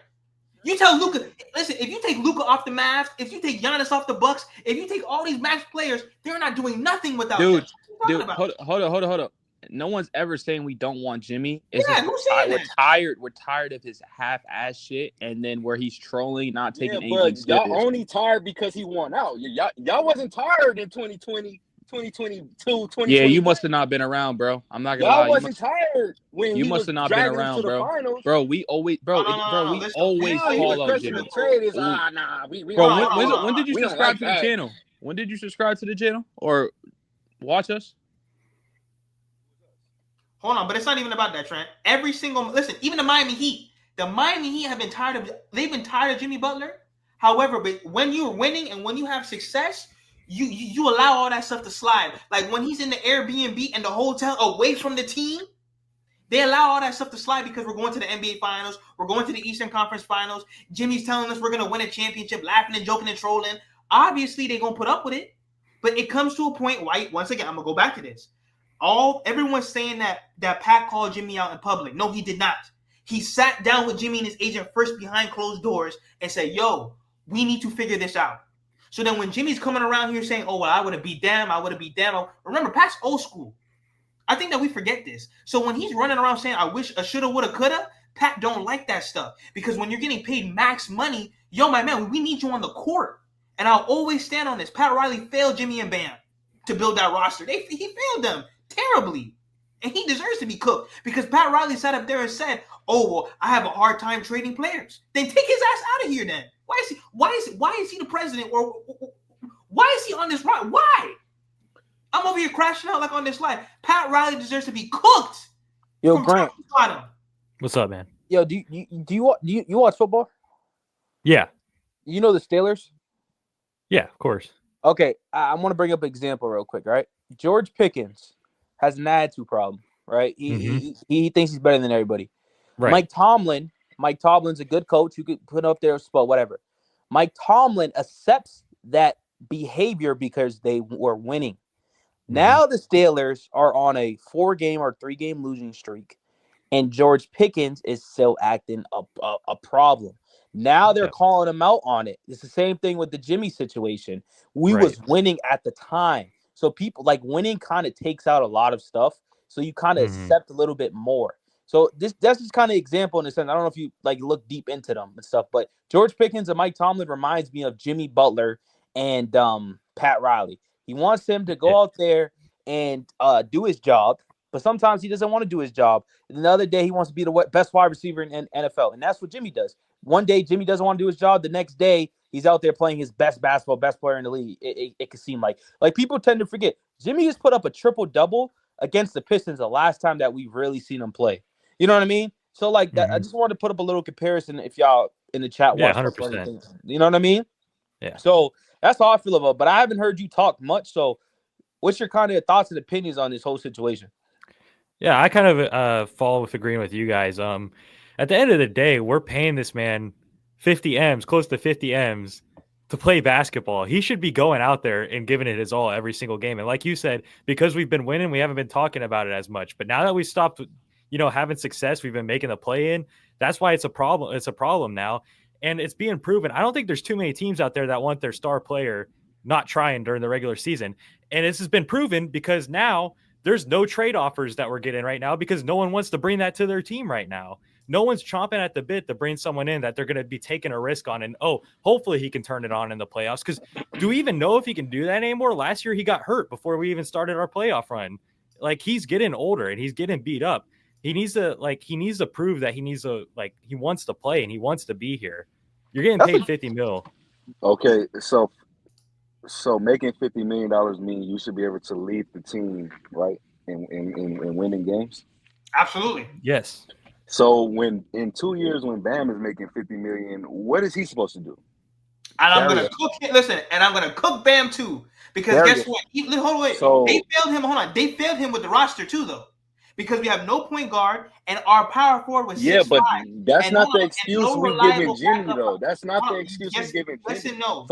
Speaker 4: You tell Luka, listen, if you take Luka off the Mavs, if you take Giannis off the Bucks, if you take all these max players, they're not doing nothing without them.
Speaker 5: Dude, hold up. No one's ever saying we don't want Jimmy.
Speaker 4: Who's saying
Speaker 5: that? We're tired of his half-ass shit, and then where he's trolling, not taking anything serious.
Speaker 3: Y'all only tired because he won out. Y'all wasn't tired in 2020. 2022, 2020.
Speaker 5: Yeah, you must have not been around, bro. I'm not gonna lie.
Speaker 3: Y'all wasn't tired when
Speaker 5: you must have not been around, bro. Bro, we always, we always call out Jimmy. When did you subscribe to the channel? When did you subscribe to the channel or watch us?
Speaker 4: Hold on, but it's not even about that, Trent. Even the Miami Heat have been tired of Jimmy Butler. However, but when you're winning and when you have success, you allow all that stuff to slide. Like when he's in the Airbnb and the hotel away from the team, they allow all that stuff to slide because we're going to the NBA Finals. We're going to the Eastern Conference Finals. Jimmy's telling us we're going to win a championship, laughing and joking and trolling. Obviously, they're going to put up with it. But it comes to a point, once again, I'm going to go back to this. Everyone's saying that Pat called Jimmy out in public. No, he did not. He sat down with Jimmy and his agent first behind closed doors and said, yo, we need to figure this out. So then when Jimmy's coming around here saying, oh, well, I would have beat them. Remember, Pat's old school. I think that we forget this. So when he's running around saying, I wish, I shoulda, woulda, coulda, Pat don't like that stuff. Because when you're getting paid max money, yo, my man, we need you on the court. And I'll always stand on this. Pat Riley failed Jimmy and Bam to build that roster. He failed them terribly. And he deserves to be cooked. Because Pat Riley sat up there and said, oh, well, I have a hard time trading players. Then take his ass out of here then. Why is he the president? Or why is he on this run? Why? I'm over here crashing out like on this live. Pat Riley deserves to be cooked.
Speaker 2: Yo, Grant.
Speaker 1: What's up, man?
Speaker 2: Yo, do you watch football?
Speaker 1: Yeah.
Speaker 2: You know the Steelers?
Speaker 1: Yeah, of course.
Speaker 2: Okay, I want to bring up an example real quick, right? George Pickens has an attitude problem, right? He thinks he's better than everybody. Right. Mike Tomlin's a good coach. You could put up there a spot, whatever. Mike Tomlin accepts that behavior because they were winning. Mm-hmm. Now the Steelers are on a 4-game or 3-game losing streak, and George Pickens is still acting a problem. Now they're calling him out on it. It's the same thing with the Jimmy situation. We was winning at the time. So people like winning kind of takes out a lot of stuff. So you kind of accept a little bit more. So that's just kind of example in a sense. I don't know if you like look deep into them and stuff, but George Pickens and Mike Tomlin reminds me of Jimmy Butler and Pat Riley. He wants him to go out there and do his job, but sometimes he doesn't want to do his job. And the other day he wants to be the best wide receiver in NFL, and that's what Jimmy does. One day Jimmy doesn't want to do his job. The next day he's out there playing his best basketball, best player in the league. It could seem like people tend to forget Jimmy has put up a triple-double against the Pistons the last time that we've really seen him play. You know what I mean? So like that, I just wanted to put up a little comparison if y'all in the chat watch.
Speaker 1: 100%.
Speaker 2: You know what I mean?
Speaker 1: Yeah.
Speaker 2: So that's how I feel about it. But I haven't heard you talk much. So what's your kind of thoughts and opinions on this whole situation?
Speaker 1: Yeah, I kind of follow with agreeing with you guys. At the end of the day, we're paying this man 50 M's, close to 50 M's to play basketball. He should be going out there and giving it his all every single game. And like you said, because we've been winning, we haven't been talking about it as much. But now that we stopped, having success, we've been making the play in. That's why it's a problem. It's a problem now. And it's being proven. I don't think there's too many teams out there that want their star player not trying during the regular season. And this has been proven because now there's no trade offers that we're getting right now because no one wants to bring that to their team right now. No one's chomping at the bit to bring someone in that they're going to be taking a risk on. And, hopefully he can turn it on in the playoffs. Because do we even know if he can do that anymore? Last year he got hurt before we even started our playoff run. Like, he's getting older and he's getting beat up.
Speaker 6: He needs to prove that he wants to play and he wants to be here. You're getting paid $50 million.
Speaker 3: Okay, so making $50 million mean you should be able to lead the team, right? In winning games.
Speaker 4: Absolutely.
Speaker 6: Yes.
Speaker 3: So when in 2 years when Bam is making $50 million, what is he supposed to do?
Speaker 4: And I'm gonna cook him. Listen, and I'm gonna cook Bam too. Because guess what? They failed him. Hold on. They failed him with the roster too, though. Because we have no point guard and our power forward was 6'5".
Speaker 3: But that's not the excuse we're giving Jimmy, though. That's not the excuse we're giving Jimmy.
Speaker 4: Listen, no.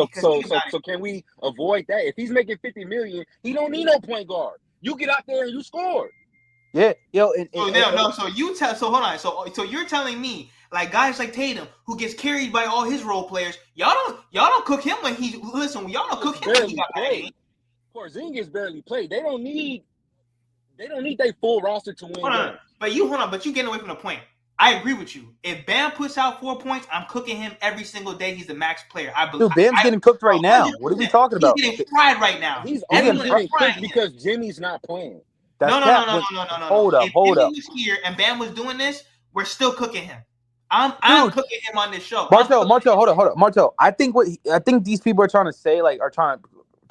Speaker 3: So can we avoid that? If he's making $50 million, he don't need no point guard. You get out there and you score.
Speaker 2: Yeah, yo.
Speaker 4: So hold on. So you're telling me like guys like Tatum who gets carried by all his role players, y'all don't cook him when he listen. Y'all don't cook him when he got paid.
Speaker 3: Porzingis barely played. They don't need their full roster to win.
Speaker 4: But you're getting away from the point. I agree with you. If Bam puts out 4 points, I'm cooking him every single day. He's the max player. I believe.
Speaker 2: Dude, Bam's getting cooked right now. What are we talking about?
Speaker 4: He's getting fried right now.
Speaker 3: He's only getting cooked because Jimmy's not playing.
Speaker 4: No.
Speaker 2: Hold up.
Speaker 4: If Jimmy was here and Bam was doing this, we're still cooking him. I'm cooking him on this show.
Speaker 2: Martel, hold up. Martel, I think these people are trying to say, like, are trying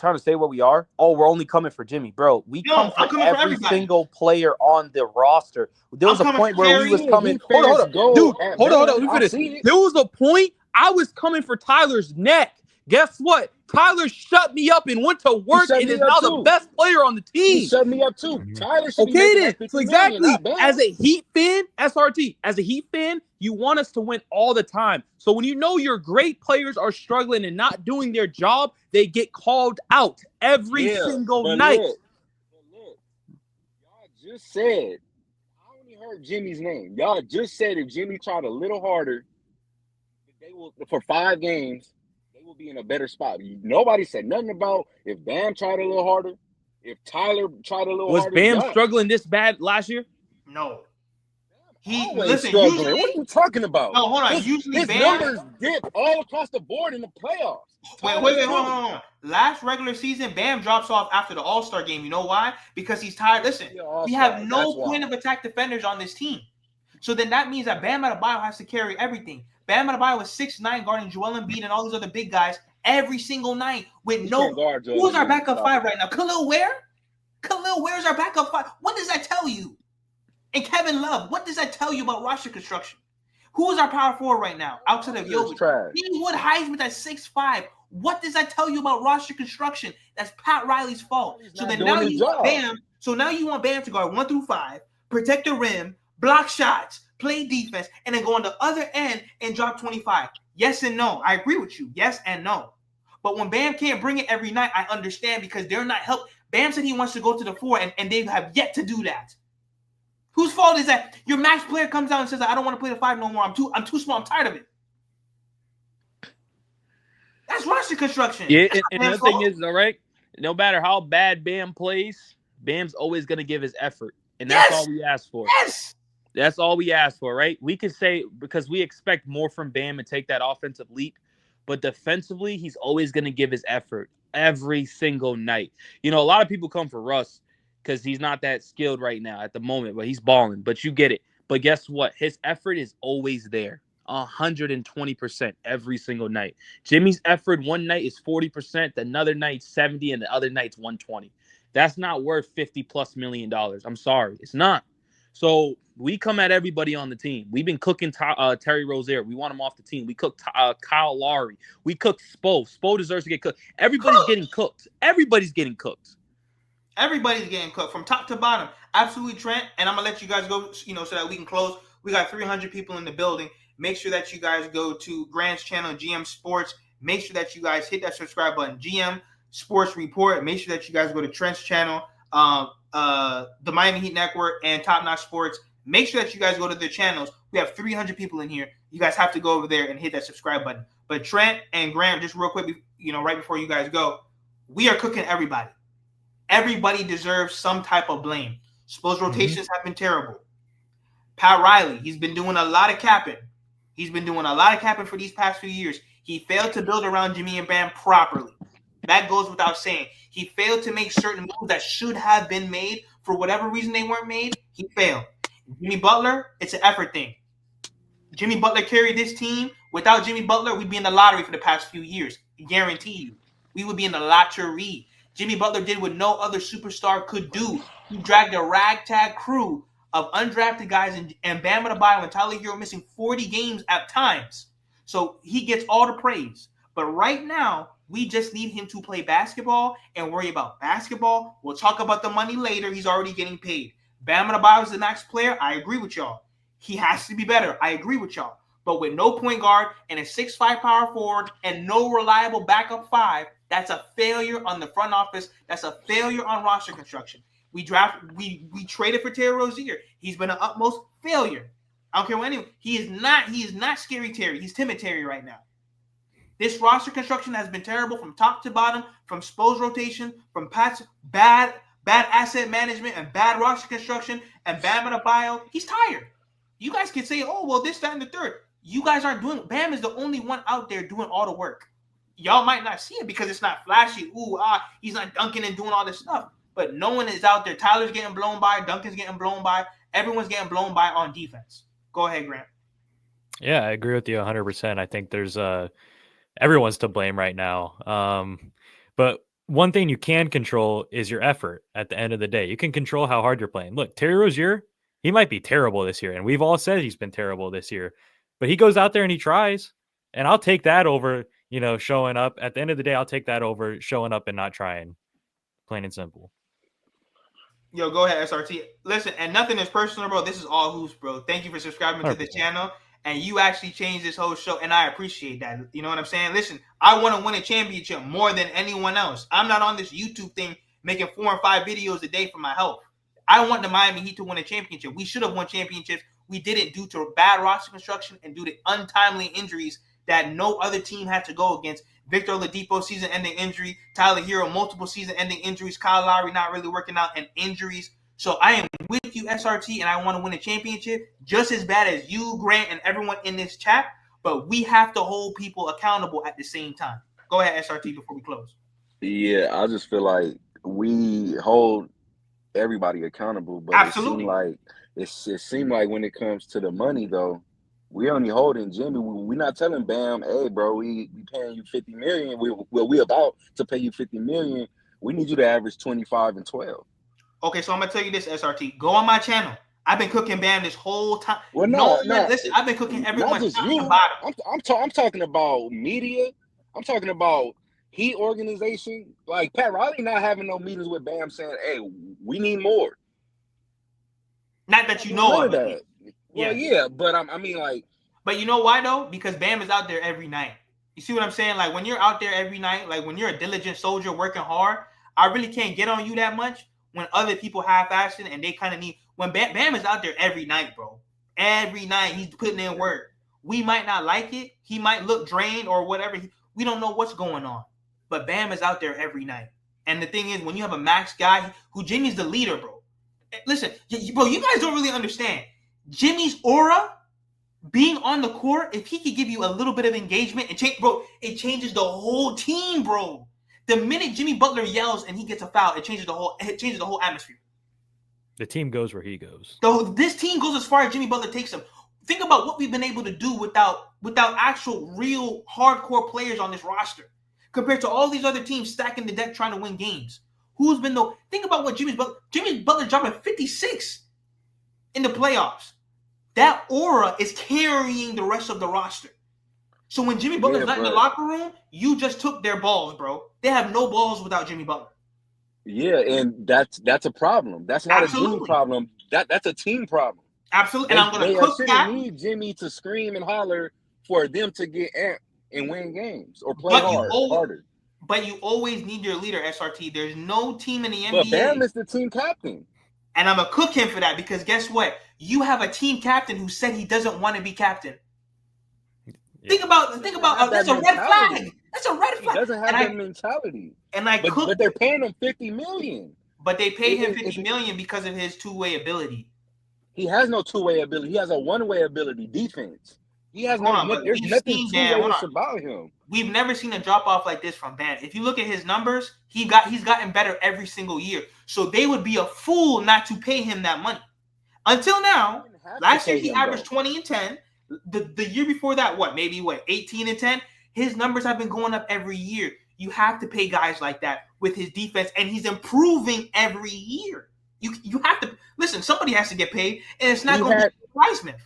Speaker 2: to say what we are. Oh, we're only coming for Jimmy, bro. We come for every single player on the roster. There was a point where we was coming. Hold up. Dude, hold on. Let me finish. There was a point I was coming for Tyler's neck. Guess what? Tyler shut me up and went to work and is now the best player on the team.
Speaker 3: He shut me up too. Tyler should be
Speaker 2: then. So exactly. As a Heat fan, SRT, as a Heat fan, you want us to win all the time. So when you know your great players are struggling and not doing their job, they get called out every single night.
Speaker 3: Look, y'all just said, I only heard Jimmy's name. Y'all just said if Jimmy tried a little harder, they will for 5 games. Will be in a better spot. Nobody said nothing about if Bam tried a little harder, if Tyler tried a little harder.
Speaker 5: Was Bam struggling this bad last year?
Speaker 4: No.
Speaker 3: Struggling. What are you talking about?
Speaker 4: No, hold on. His
Speaker 3: numbers dip all across the board in the playoffs.
Speaker 4: Wait, hold on. Last regular season, Bam drops off after the All-Star game. You know why? Because he's tired. Listen, we have no point of attack defenders on this team. So then that means that Bam Adebayo has to carry everything. Bam Adebayo was 6'9", guarding Joel Embiid and all these other big guys every single night with who's our backup 5 right now? Khalil Ware? Khalil Ware's our backup 5. What does that tell you? And Kevin Love, what does that tell you about roster construction? Who is our power forward right now outside of Jokic? Greenwood Highsmith at 6'5". What does that tell you about roster construction? That's Pat Riley's fault. So then now you want Bam. So now you want Bam to guard 1 through 5, protect the rim, block shots, play defense, and then go on the other end and drop 25. Yes and no. I agree with you. Yes and no. But when Bam can't bring it every night, I understand because they're not helped. Bam said he wants to go to the 4, and they have yet to do that. Whose fault is that? Your max player comes out and says, I don't want to play the 5 no more. I'm too small. I'm tired of it. That's roster construction.
Speaker 5: Yeah, and the thing is, all right, no matter how bad Bam plays, Bam's always going to give his effort. And that's all we ask for.
Speaker 4: Yes.
Speaker 5: That's all we ask for, right? We could say because we expect more from Bam and take that offensive leap, but defensively, he's always going to give his effort every single night. You know, a lot of people come for Russ because he's not that skilled right now at the moment, but he's balling. But you get it. But guess what? His effort is always there, 120% every single night. Jimmy's effort one night is 40%, another night 70, and the other night's 120. That's not worth $50+ million. I'm sorry, it's not. So we come at everybody on the team. We've been cooking Terry Rozier. We want him off the team. We cooked Kyle Lowry. We cooked Spo. Spo deserves to get cooked. Everybody's getting cooked. Everybody's getting cooked.
Speaker 4: Everybody's getting cooked from top to bottom. Absolutely, Trent. And I'm going to let you guys go, so that we can close. We got 300 people in the building. Make sure that you guys go to Grant's channel, GM Sports. Make sure that you guys hit that subscribe button, GM Sports Report. Make sure that you guys go to Trent's channel, the Miami Heat Network, and Top Notch Sports. Make sure that you guys go to their channels. We have 300 people in here. You guys have to go over there and hit that subscribe button. But Trent and Graham, just real quick, right before you guys go, we are cooking everybody. Everybody deserves some type of blame. Spo's rotations have been terrible. Pat Riley, he's been doing a lot of capping. He's been doing a lot of capping for these past few years. He failed to build around Jimmy and Bam properly. That goes without saying. He failed to make certain moves that should have been made. For whatever reason they weren't made, he failed. Jimmy Butler, it's an effort thing. Jimmy Butler carried this team. Without Jimmy Butler, we'd be in the lottery for the past few years. I guarantee you. We would be in the lottery. Jimmy Butler did what no other superstar could do. He dragged a ragtag crew of undrafted guys and Bam Adebayo and Tyler Hero missing 40 games at times. So he gets all the praise. But right now, we just need him to play basketball and worry about basketball. We'll talk about the money later. He's already getting paid. Bam Adebayo is the next player. I agree with y'all. He has to be better. I agree with y'all. But with no point guard and a 6'5" power forward and no reliable backup 5, that's a failure on the front office. That's a failure on roster construction. We traded for Terry Rozier. He's been an utmost failure. I don't care what anyone. He is not scary Terry. He's timid Terry right now. This roster construction has been terrible from top to bottom, from Spo's rotation, from Pat's bad asset management and bad roster construction, and Bam Adebayo. He's tired. You guys can say, oh, well, this, that, and the third. You guys aren't doing it. Bam is the only one out there doing all the work. Y'all might not see it because it's not flashy. He's not dunking and doing all this stuff. But no one is out there. Tyler's getting blown by. Duncan's getting blown by. Everyone's getting blown by on defense. Go ahead, Grant.
Speaker 6: Yeah, I agree with you 100%. I think there's everyone's to blame right now. But one thing you can control is your effort at the end of the day. You can control how hard you're playing. Look, Terry Rozier, he might be terrible this year, and we've all said he's been terrible this year. But he goes out there and he tries, and I'll take that over, showing up. At the end of the day, I'll take that over showing up and not trying, plain and simple.
Speaker 4: Yo, go ahead, SRT. Listen, and nothing is personal, bro. This is all hoops, bro. Thank you for subscribing to the channel, and you actually changed this whole show, and I appreciate that. You know what I'm saying? Listen, I want to win a championship more than anyone else. I'm not on this YouTube thing making 4 or 5 videos a day for my health. I want the Miami Heat to win a championship. We should have won championships. We didn't due to bad roster construction and due to untimely injuries that no other team had to go against. Victor Oladipo, season-ending injury. Tyler Hero, multiple season-ending injuries. Kyle Lowry not really working out and injuries. So I am with you, SRT, and I want to win a championship just as bad as you, Grant, and everyone in this chat. But we have to hold people accountable at the same time. Go ahead, SRT, before we close.
Speaker 3: Yeah, I just feel like we hold everybody accountable, but
Speaker 4: Absolutely.
Speaker 3: it seemed like when it comes to the money, though, we only holding Jimmy. We're not telling Bam, hey, bro, we paying you $50 million. We about to pay you $50 million. We need you to average 25 and 12.
Speaker 4: Okay, so I'm gonna tell you this, SRT. Go on my channel. I've been cooking Bam this whole time.
Speaker 3: Well, no,
Speaker 4: listen, I've been cooking everyone.
Speaker 3: Not just you. I'm talking about media. I'm talking about Heat organization. Like Pat Riley not having no meetings with Bam saying, hey, we need more.
Speaker 4: Not that you know of
Speaker 3: that. Well, yeah, but I mean, like.
Speaker 4: But you know why, though? Because Bam is out there every night. You see what I'm saying? Like, when you're out there every night, like when you're a diligent soldier working hard, I really can't get on you that much when other people half-assed and they kind of need. When Bam is out there every night, bro. Every night, he's putting in work. We might not like it. He might look drained or whatever. We don't know what's going on. But Bam is out there every night. And the thing is, when you have a max guy, who Jimmy's the leader, bro. Listen, bro, you guys don't really understand. Jimmy's aura, being on the court, if he could give you a little bit of engagement, it changes the whole team, bro. The minute Jimmy Butler yells and he gets a foul, it changes the whole atmosphere.
Speaker 6: The team goes where he goes.
Speaker 4: So this team goes as far as Jimmy Butler takes them. Think about what we've been able to do without actual real hardcore players on this roster, compared to all these other teams stacking the deck trying to win games. Who's been the? Think about what Jimmy Butler dropping 56 in the playoffs. That aura is carrying the rest of the roster. So when Jimmy Butler's not in the locker room, you just took their balls, bro. They have no balls without Jimmy Butler.
Speaker 3: Yeah, and that's a problem. That's not a Jimmy problem. That's a team problem.
Speaker 4: Absolutely. And I'm going to cook that.
Speaker 3: They need Jimmy to scream and holler for them to get amped and win games or play harder.
Speaker 4: But you always need your leader, SRT. There's no team in the NBA.
Speaker 3: But Bam is the team captain.
Speaker 4: And I'm going to cook him for that because guess what? You have a team captain who said he doesn't want to be captain. Yeah. Think about that's a red flag. That's a red flag.
Speaker 3: He doesn't have that mentality. But they're paying him $50 million.
Speaker 4: But they paid him $50 million because of his two-way ability.
Speaker 3: He has no two-way ability. He has a one-way ability, defense. He has there's nothing two-ways about him.
Speaker 4: We've never seen a drop-off like this from Bam. If you look at his numbers, he's gotten better every single year. So they would be a fool not to pay him that money. Until now, last year he
Speaker 3: him,
Speaker 4: averaged
Speaker 3: though.
Speaker 4: 20 and 10. The year before that, 18 and 10? His numbers have been going up every year. You have to pay guys like that with his defense, and he's improving every year. You have to listen. Somebody has to get paid, and it's not going to be Highsmith.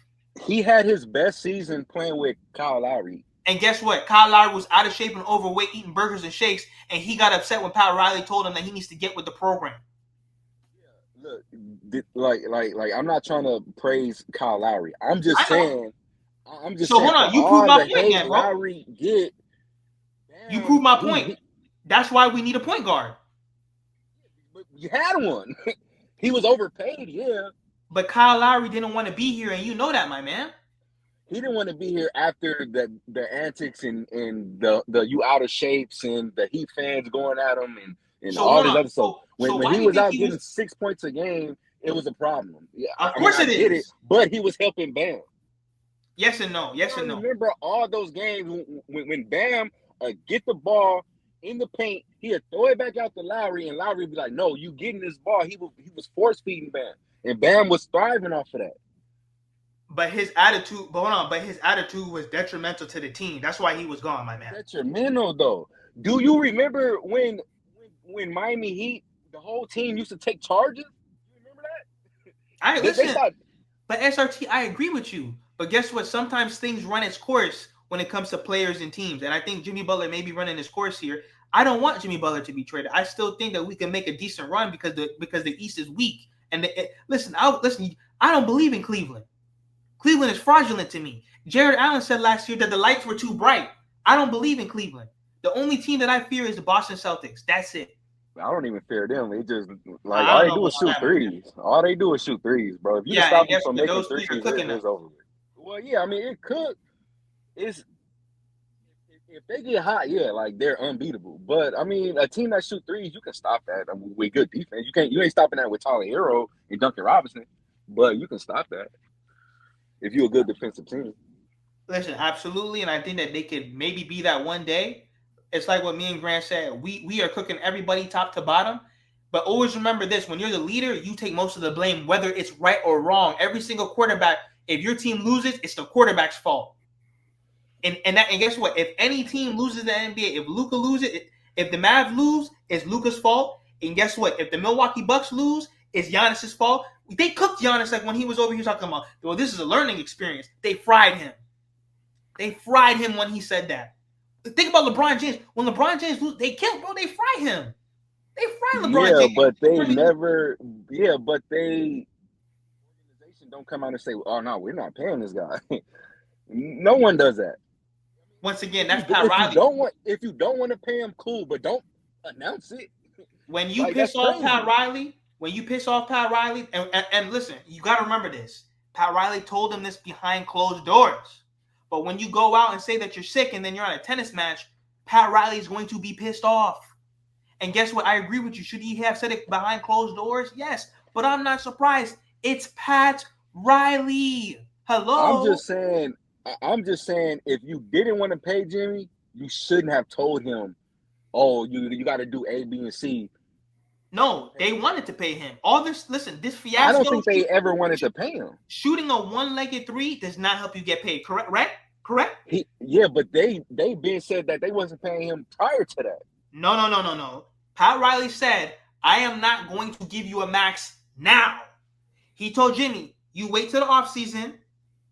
Speaker 3: He had his best season playing with Kyle Lowry.
Speaker 4: And guess what? Kyle Lowry was out of shape and overweight, eating burgers and shakes, and he got upset when Pat Riley told him that he needs to get with the program.
Speaker 3: Look, like I'm not trying to praise Kyle Lowry. I'm just saying.
Speaker 4: So hold on, you proved my point, man, bro.
Speaker 3: Lowry get.
Speaker 4: You proved my point. That's why we need a point guard.
Speaker 3: But you had one. He was overpaid, yeah.
Speaker 4: But Kyle Lowry didn't want to be here, and you know that, my man.
Speaker 3: He didn't want to be here after the antics and the you out of shapes and the Heat fans going at him and
Speaker 4: So
Speaker 3: all this
Speaker 4: hold on.
Speaker 3: other stuff. When he was out getting 6 points a game, it was a problem. Yeah,
Speaker 4: Of course it is.
Speaker 3: But he was helping Bam.
Speaker 4: Yes and no. Yes and no.
Speaker 3: Remember all those games when Bam get the ball in the paint, he'd throw it back out to Lowry, and Lowry would be like, "No, you getting this ball." He was force feeding Bam, and Bam was thriving off of that.
Speaker 4: But his attitude, was detrimental to the team. That's why he was gone, my man.
Speaker 3: Detrimental, though. Do you remember when Miami Heat, the whole team used to take charges? You remember that?
Speaker 4: Listen. But SRT, I agree with you. But guess what? Sometimes things run its course when it comes to players and teams. And I think Jimmy Butler may be running his course here. I don't want Jimmy Butler to be traded. I still think that we can make a decent run because the East is weak. And listen, I don't believe in Cleveland. Cleveland is fraudulent to me. Jared Allen said last year that the lights were too bright. I don't believe in Cleveland. The only team that I fear is the Boston Celtics. That's it.
Speaker 3: I don't even fear them. They just all they do is shoot threes. All they do is shoot threes, bro. If you stop them from making threes, it's over with. Well, yeah, I mean it could. It's if they get hot, yeah, like they're unbeatable. But I mean, a team that shoot threes, you can stop that with good defense. You ain't stopping that with Tyler Hero and Duncan Robinson, but you can stop that if you're a good defensive team.
Speaker 4: Listen, absolutely, and I think that they could maybe be that one day. It's like what me and Grant said. We are cooking everybody top to bottom, but always remember this: when you're the leader, you take most of the blame, whether it's right or wrong. Every single quarterback, if your team loses, it's the quarterback's fault. And guess what? If any team loses the NBA, if Luka loses, if the Mavs lose, it's Luka's fault. And guess what? If the Milwaukee Bucks lose, it's Giannis's fault. They cooked Giannis like when he was over here talking about, well, this is a learning experience. They fried him. They fried him when he said that. Think about LeBron James. When LeBron James lose, they killed, bro. They fry him. They fry LeBron James.
Speaker 3: But they never. Yeah, but they organization don't come out and say, "Oh no, we're not paying this guy." No one does that.
Speaker 4: Once again, that's Pat Riley.
Speaker 3: If you don't want to pay him, cool, but don't announce it.
Speaker 4: When you piss off Pat Riley, and listen, you got to remember this. Pat Riley told him this behind closed doors. But when you go out and say that you're sick and then you're on a tennis match, Pat Riley is going to be pissed off. And guess what? I agree with you. Should he have said it behind closed doors? Yes. But I'm not surprised. It's Pat Riley. Hello.
Speaker 3: I'm just saying, if you didn't want to pay Jimmy, you shouldn't have told him, oh, you got to do A, B, and C.
Speaker 4: No, they wanted to pay him. This fiasco.
Speaker 3: I don't think they ever wanted to pay him.
Speaker 4: Shooting a one-legged three does not help you get paid. Correct? Right? Correct?
Speaker 3: But they been said that they wasn't paying him prior to that.
Speaker 4: No. Pat Riley said, I am not going to give you a max now. He told Jimmy, you wait till the offseason.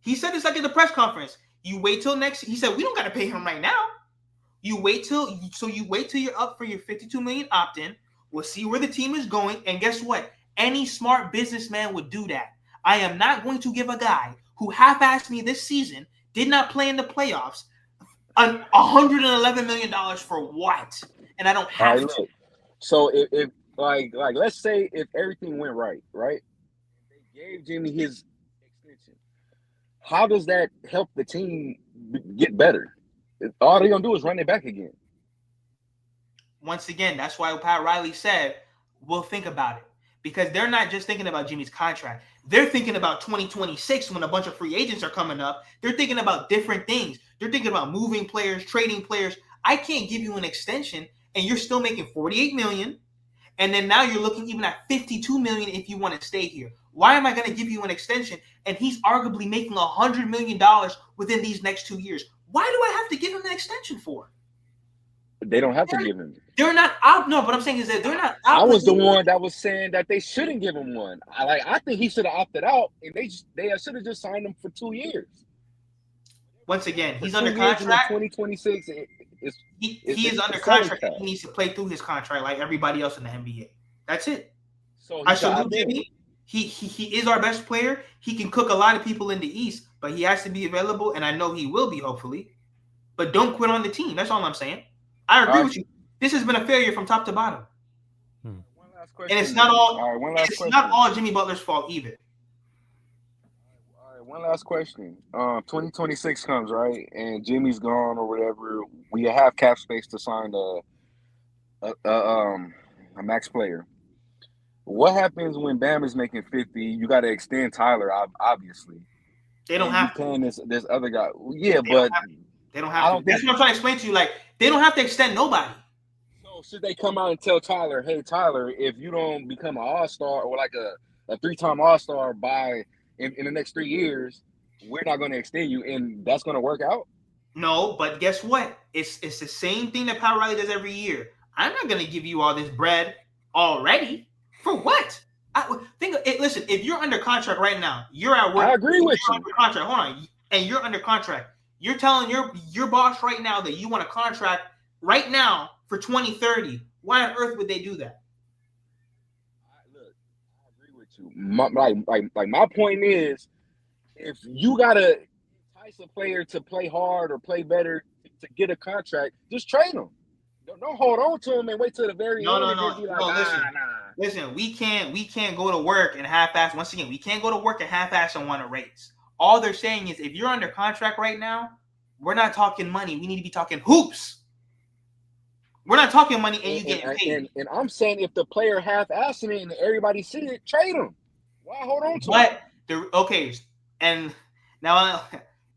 Speaker 4: He said this like at the press conference. You wait till next. He said, we don't got to pay him right now. You wait till you're up for your $52 million opt-in. We'll see where the team is going. And guess what? Any smart businessman would do that. I am not going to give a guy who half-assed me this season, did not play in the playoffs, $111 million for what? And I don't have to.
Speaker 3: Look, so if let's say if everything went right? They gave Jimmy his extension. How does that help the team get better? All they're going to do is run it back again.
Speaker 4: Once again, that's why Pat Riley said, we'll think about it. Because they're not just thinking about Jimmy's contract. They're thinking about 2026 when a bunch of free agents are coming up. They're thinking about different things. They're thinking about moving players, trading players. I can't give you an extension and you're still making $48 million And then now you're looking even at $52 million if you want to stay here. Why am I going to give you an extension? And he's arguably making $100 million within these next 2 years. Why do I have to give him an extension for?
Speaker 3: They don't have to give him.
Speaker 4: They're not out. No, what I'm saying is that they're not out.
Speaker 3: I was the one that was saying that they shouldn't give him one. I think he should have opted out, and they should have just signed him for 2 years.
Speaker 4: Once again, he's under contract.
Speaker 3: 2026.
Speaker 4: He is under contract. He needs to play through his contract like everybody else in the NBA. That's it.
Speaker 3: So
Speaker 4: I salute Jimmy. He is our best player. He can cook a lot of people in the East, but he has to be available, and I know he will be, hopefully. But don't quit on the team. That's all I'm saying. I agree with you. This has been a failure from top to bottom.
Speaker 3: One last question.
Speaker 4: And it's not all Jimmy Butler's fault either.
Speaker 3: All right, one last question. 2026 comes, right? And Jimmy's gone or whatever. We have cap space to sign a max player. What happens when Bam is making 50? You got to extend Tyler, obviously.
Speaker 4: They don't have
Speaker 3: to. This other guy. Yeah, but
Speaker 4: they don't have to. That's what I'm trying to explain to you. Like, they don't have to extend nobody.
Speaker 3: So should they come out and tell Tyler, hey, Tyler, if you don't become an all-star or like a 3-time all-star in the next 3 years, we're not going to extend you, and that's going to work out?
Speaker 4: No, but guess what? It's the same thing that Pat Riley does every year. I'm not going to give you all this bread already. For what? Listen, if you're under contract right now, you're at work.
Speaker 3: I agree with you.
Speaker 4: Under contract. Hold on. And you're under contract. You're telling your boss right now that you want a contract right now for 2030. Why on earth would they do that?
Speaker 3: Look, I agree with you. My point is, if you gotta entice a player to play hard or play better to get a contract, just trade them. Don't hold on to him and wait till the very end.
Speaker 4: Listen, we can't go to work and half-ass. Once again, we can't go to work and half-ass and want to raise. All they're saying is, if you're under contract right now, we're not talking money. We need to be talking hoops. We're not talking money and you getting paid.
Speaker 3: And I'm saying, if the player half-assing it and everybody see it, trade him. Why hold on to him? And now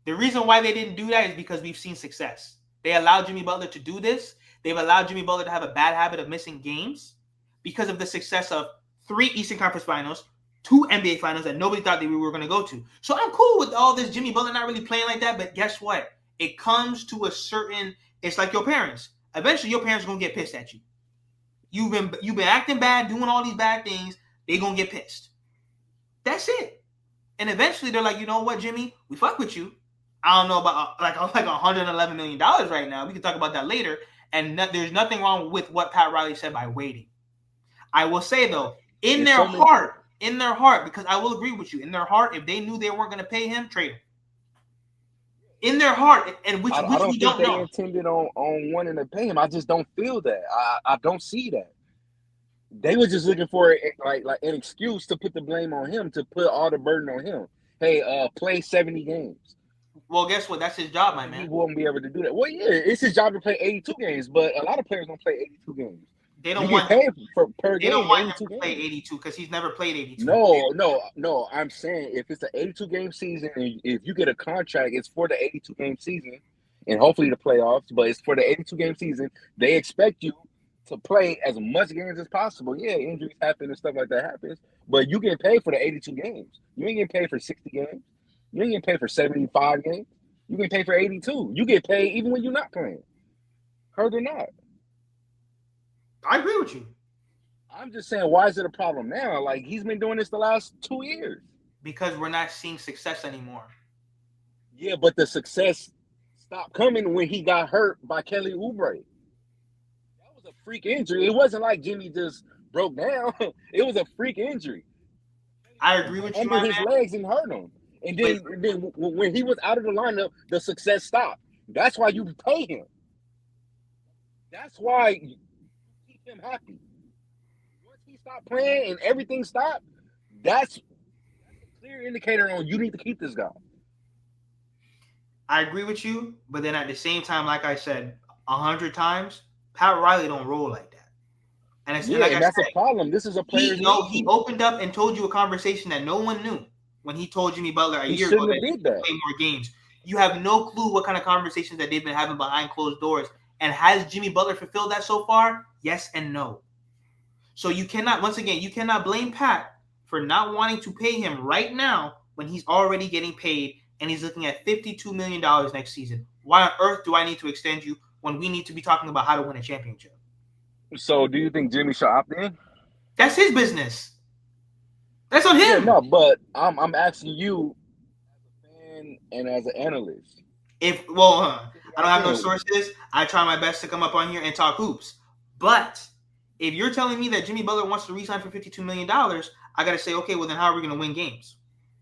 Speaker 3: the reason why they didn't do that is because we've seen success. They allowed Jimmy Butler to do this. They've allowed Jimmy Butler to have a bad habit of missing games because of the success of 3 Eastern Conference Finals, 2 NBA Finals that nobody thought that we were going to go to. So I'm cool with all this Jimmy Butler not really playing like that, but guess what? It comes to a certain – it's like your parents. Eventually, your parents are going to get pissed at you. You've been acting bad, doing all these bad things. They're going to get pissed. That's it. And eventually, they're like, you know what, Jimmy? We fuck with you. I don't know about like $111 million right now. We can talk about that later. And there's nothing wrong with what Pat Riley said by waiting. I will say, though, in their heart, because I will agree with you, in their heart, if they knew they weren't going to pay him, trade him. In their heart, and which we don't know. They intended on wanting to pay him. I just don't feel that. I don't see that. They were just looking for like an excuse to put the blame on him, to put all the burden on him. Hey, play 70 games.
Speaker 4: Well, guess what? That's his job, my man.
Speaker 3: He won't be able to do that. Well, yeah, it's his job to play 82 games, but a lot of players don't play 82 games.
Speaker 4: They don't want him
Speaker 3: per game.
Speaker 4: They don't want him to play 82 because he's never played 82.
Speaker 3: No. I'm saying if it's an 82-game season, and if you get a contract, it's for the 82-game season, and hopefully the playoffs. But it's for the 82-game season. They expect you to play as much games as possible. Yeah, injuries happen and stuff like that happens, but you get paid for the 82 games. You ain't getting paid for 60 games. You ain't getting paid for 75 games. You get paid for 82. You get paid even when you're not playing. Heard or not.
Speaker 4: I agree with you.
Speaker 3: I'm just saying, why is it a problem now? Like, he's been doing this the last 2 years.
Speaker 4: Because we're not seeing success anymore.
Speaker 3: Yeah, but the success stopped coming when he got hurt by Kelly Oubre. That was a freak injury. It wasn't like Jimmy just broke down. It was a freak injury.
Speaker 4: I agree with you,
Speaker 3: under his legs and hurt him. And then when he was out of the lineup, the success stopped. That's why you pay him. That's why you keep him happy. Once he stopped playing and everything stopped, that's a clear indicator on you need to keep this guy.
Speaker 4: I agree with you, but then at the same time, like I said 100 times, Pat Riley don't roll like that. And it's
Speaker 3: that's a problem. This is a player.
Speaker 4: He opened up and told you a conversation that no one knew. When he told Jimmy Butler a year ago that he would play more games, you have no clue what kind of conversations that they've been having behind closed doors. And has Jimmy Butler fulfilled that so far? Yes and no. So you cannot blame Pat for not wanting to pay him right now when he's already getting paid and he's looking at $52 million next season. Why on earth do I need to extend you when we need to be talking about how to win a championship?
Speaker 3: So do you think Jimmy should opt in?
Speaker 4: That's his business. That's on him.
Speaker 3: Yeah, no, but I'm asking you as a fan and as an analyst.
Speaker 4: I don't have no sources. I try my best to come up on here and talk hoops. But if you're telling me that Jimmy Butler wants to re-sign for $52 million, I got to say, okay, well then how are we going to win games?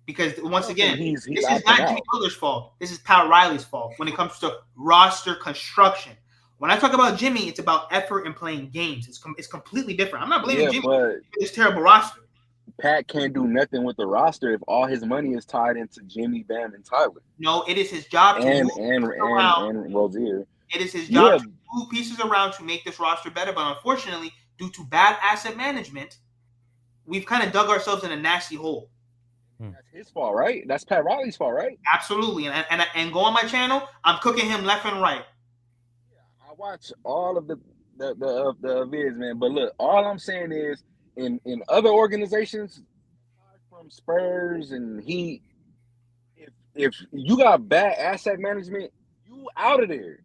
Speaker 4: Because once again, this is not Jimmy Butler's fault. This is Pat Riley's fault when it comes to roster construction. When I talk about Jimmy, it's about effort and playing games. It's completely different. I'm not blaming Jimmy for this terrible roster.
Speaker 3: Pat can't do nothing with the roster if all his money is tied into Jimmy, Bam, and Tyler.
Speaker 4: No, it is his job
Speaker 3: and Rozier.
Speaker 4: It is his job to move pieces around to make this roster better. But unfortunately, due to bad asset management, we've kind of dug ourselves in a nasty hole.
Speaker 3: That's his fault, right? That's Pat Riley's fault, right?
Speaker 4: Absolutely. And go on my channel, I'm cooking him left and right.
Speaker 3: Yeah, I watch all of the vids, man. But look, all I'm saying is in other organizations, from Spurs and Heat, if you got bad asset management, you out of there.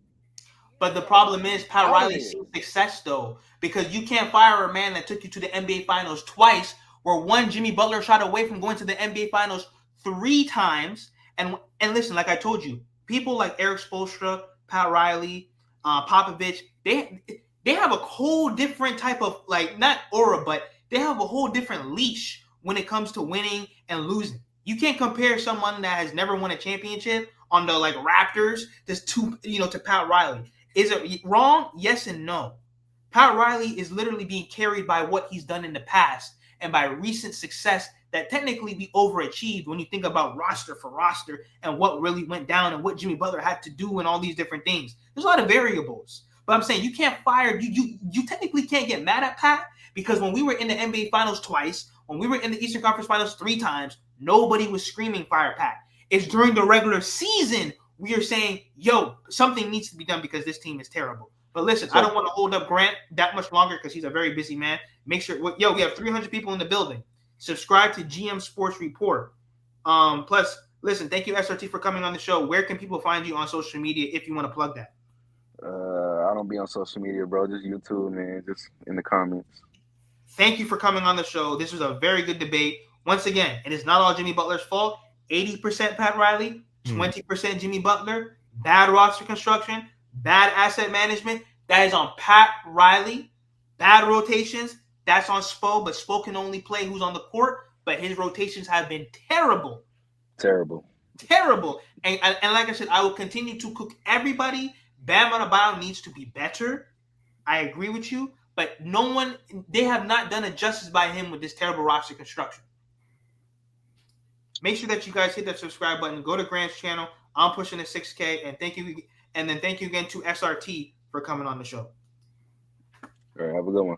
Speaker 4: But the problem is Pat Riley's seen success, though, because you can't fire a man that took you to the NBA Finals twice, where one Jimmy Butler shot away from going to the NBA Finals 3 times. And listen, like I told you, people like Eric Spoelstra, Pat Riley, Popovich, they have a whole different type of, like, not aura, but they have a whole different leash when it comes to winning and losing. You can't compare someone that has never won a championship on the Raptors to Pat Riley. Is it wrong? Yes and no. Pat Riley is literally being carried by what he's done in the past and by recent success that technically we overachieved when you think about roster for roster and what really went down and what Jimmy Butler had to do and all these different things. There's a lot of variables. But I'm saying you can't fire, you technically can't get mad at Pat, because when we were in the NBA Finals twice, when we were in the Eastern Conference Finals 3 times, nobody was screaming fire Pat. It's during the regular season we are saying, yo, something needs to be done because this team is terrible. But listen, I don't want to hold up Grant that much longer because he's a very busy man. Make sure, we have 300 people in the building. Subscribe to GM Sports Report. Plus, listen, thank you, SRT, for coming on the show. Where can people find you on social media if you want to plug that?
Speaker 3: I don't be on social media, bro. Just YouTube, man. Just in the comments.
Speaker 4: Thank you for coming on the show. This was a very good debate. Once again, it is not all Jimmy Butler's fault. 80% Pat Riley, 20% Jimmy Butler. Bad roster construction, bad asset management. That is on Pat Riley. Bad rotations. That's on Spo, but Spo can only play who's on the court. But his rotations have been terrible.
Speaker 3: Terrible.
Speaker 4: And like I said, I will continue to cook everybody. Bam Adebayo needs to be better. I agree with you. But they have not done it justice by him with this terrible roster construction. Make sure that you guys hit that subscribe button. Go to Grant's channel. I'm pushing to 6K. And thank you. And then thank you again to SRT for coming on the show.
Speaker 3: All right, have a good one.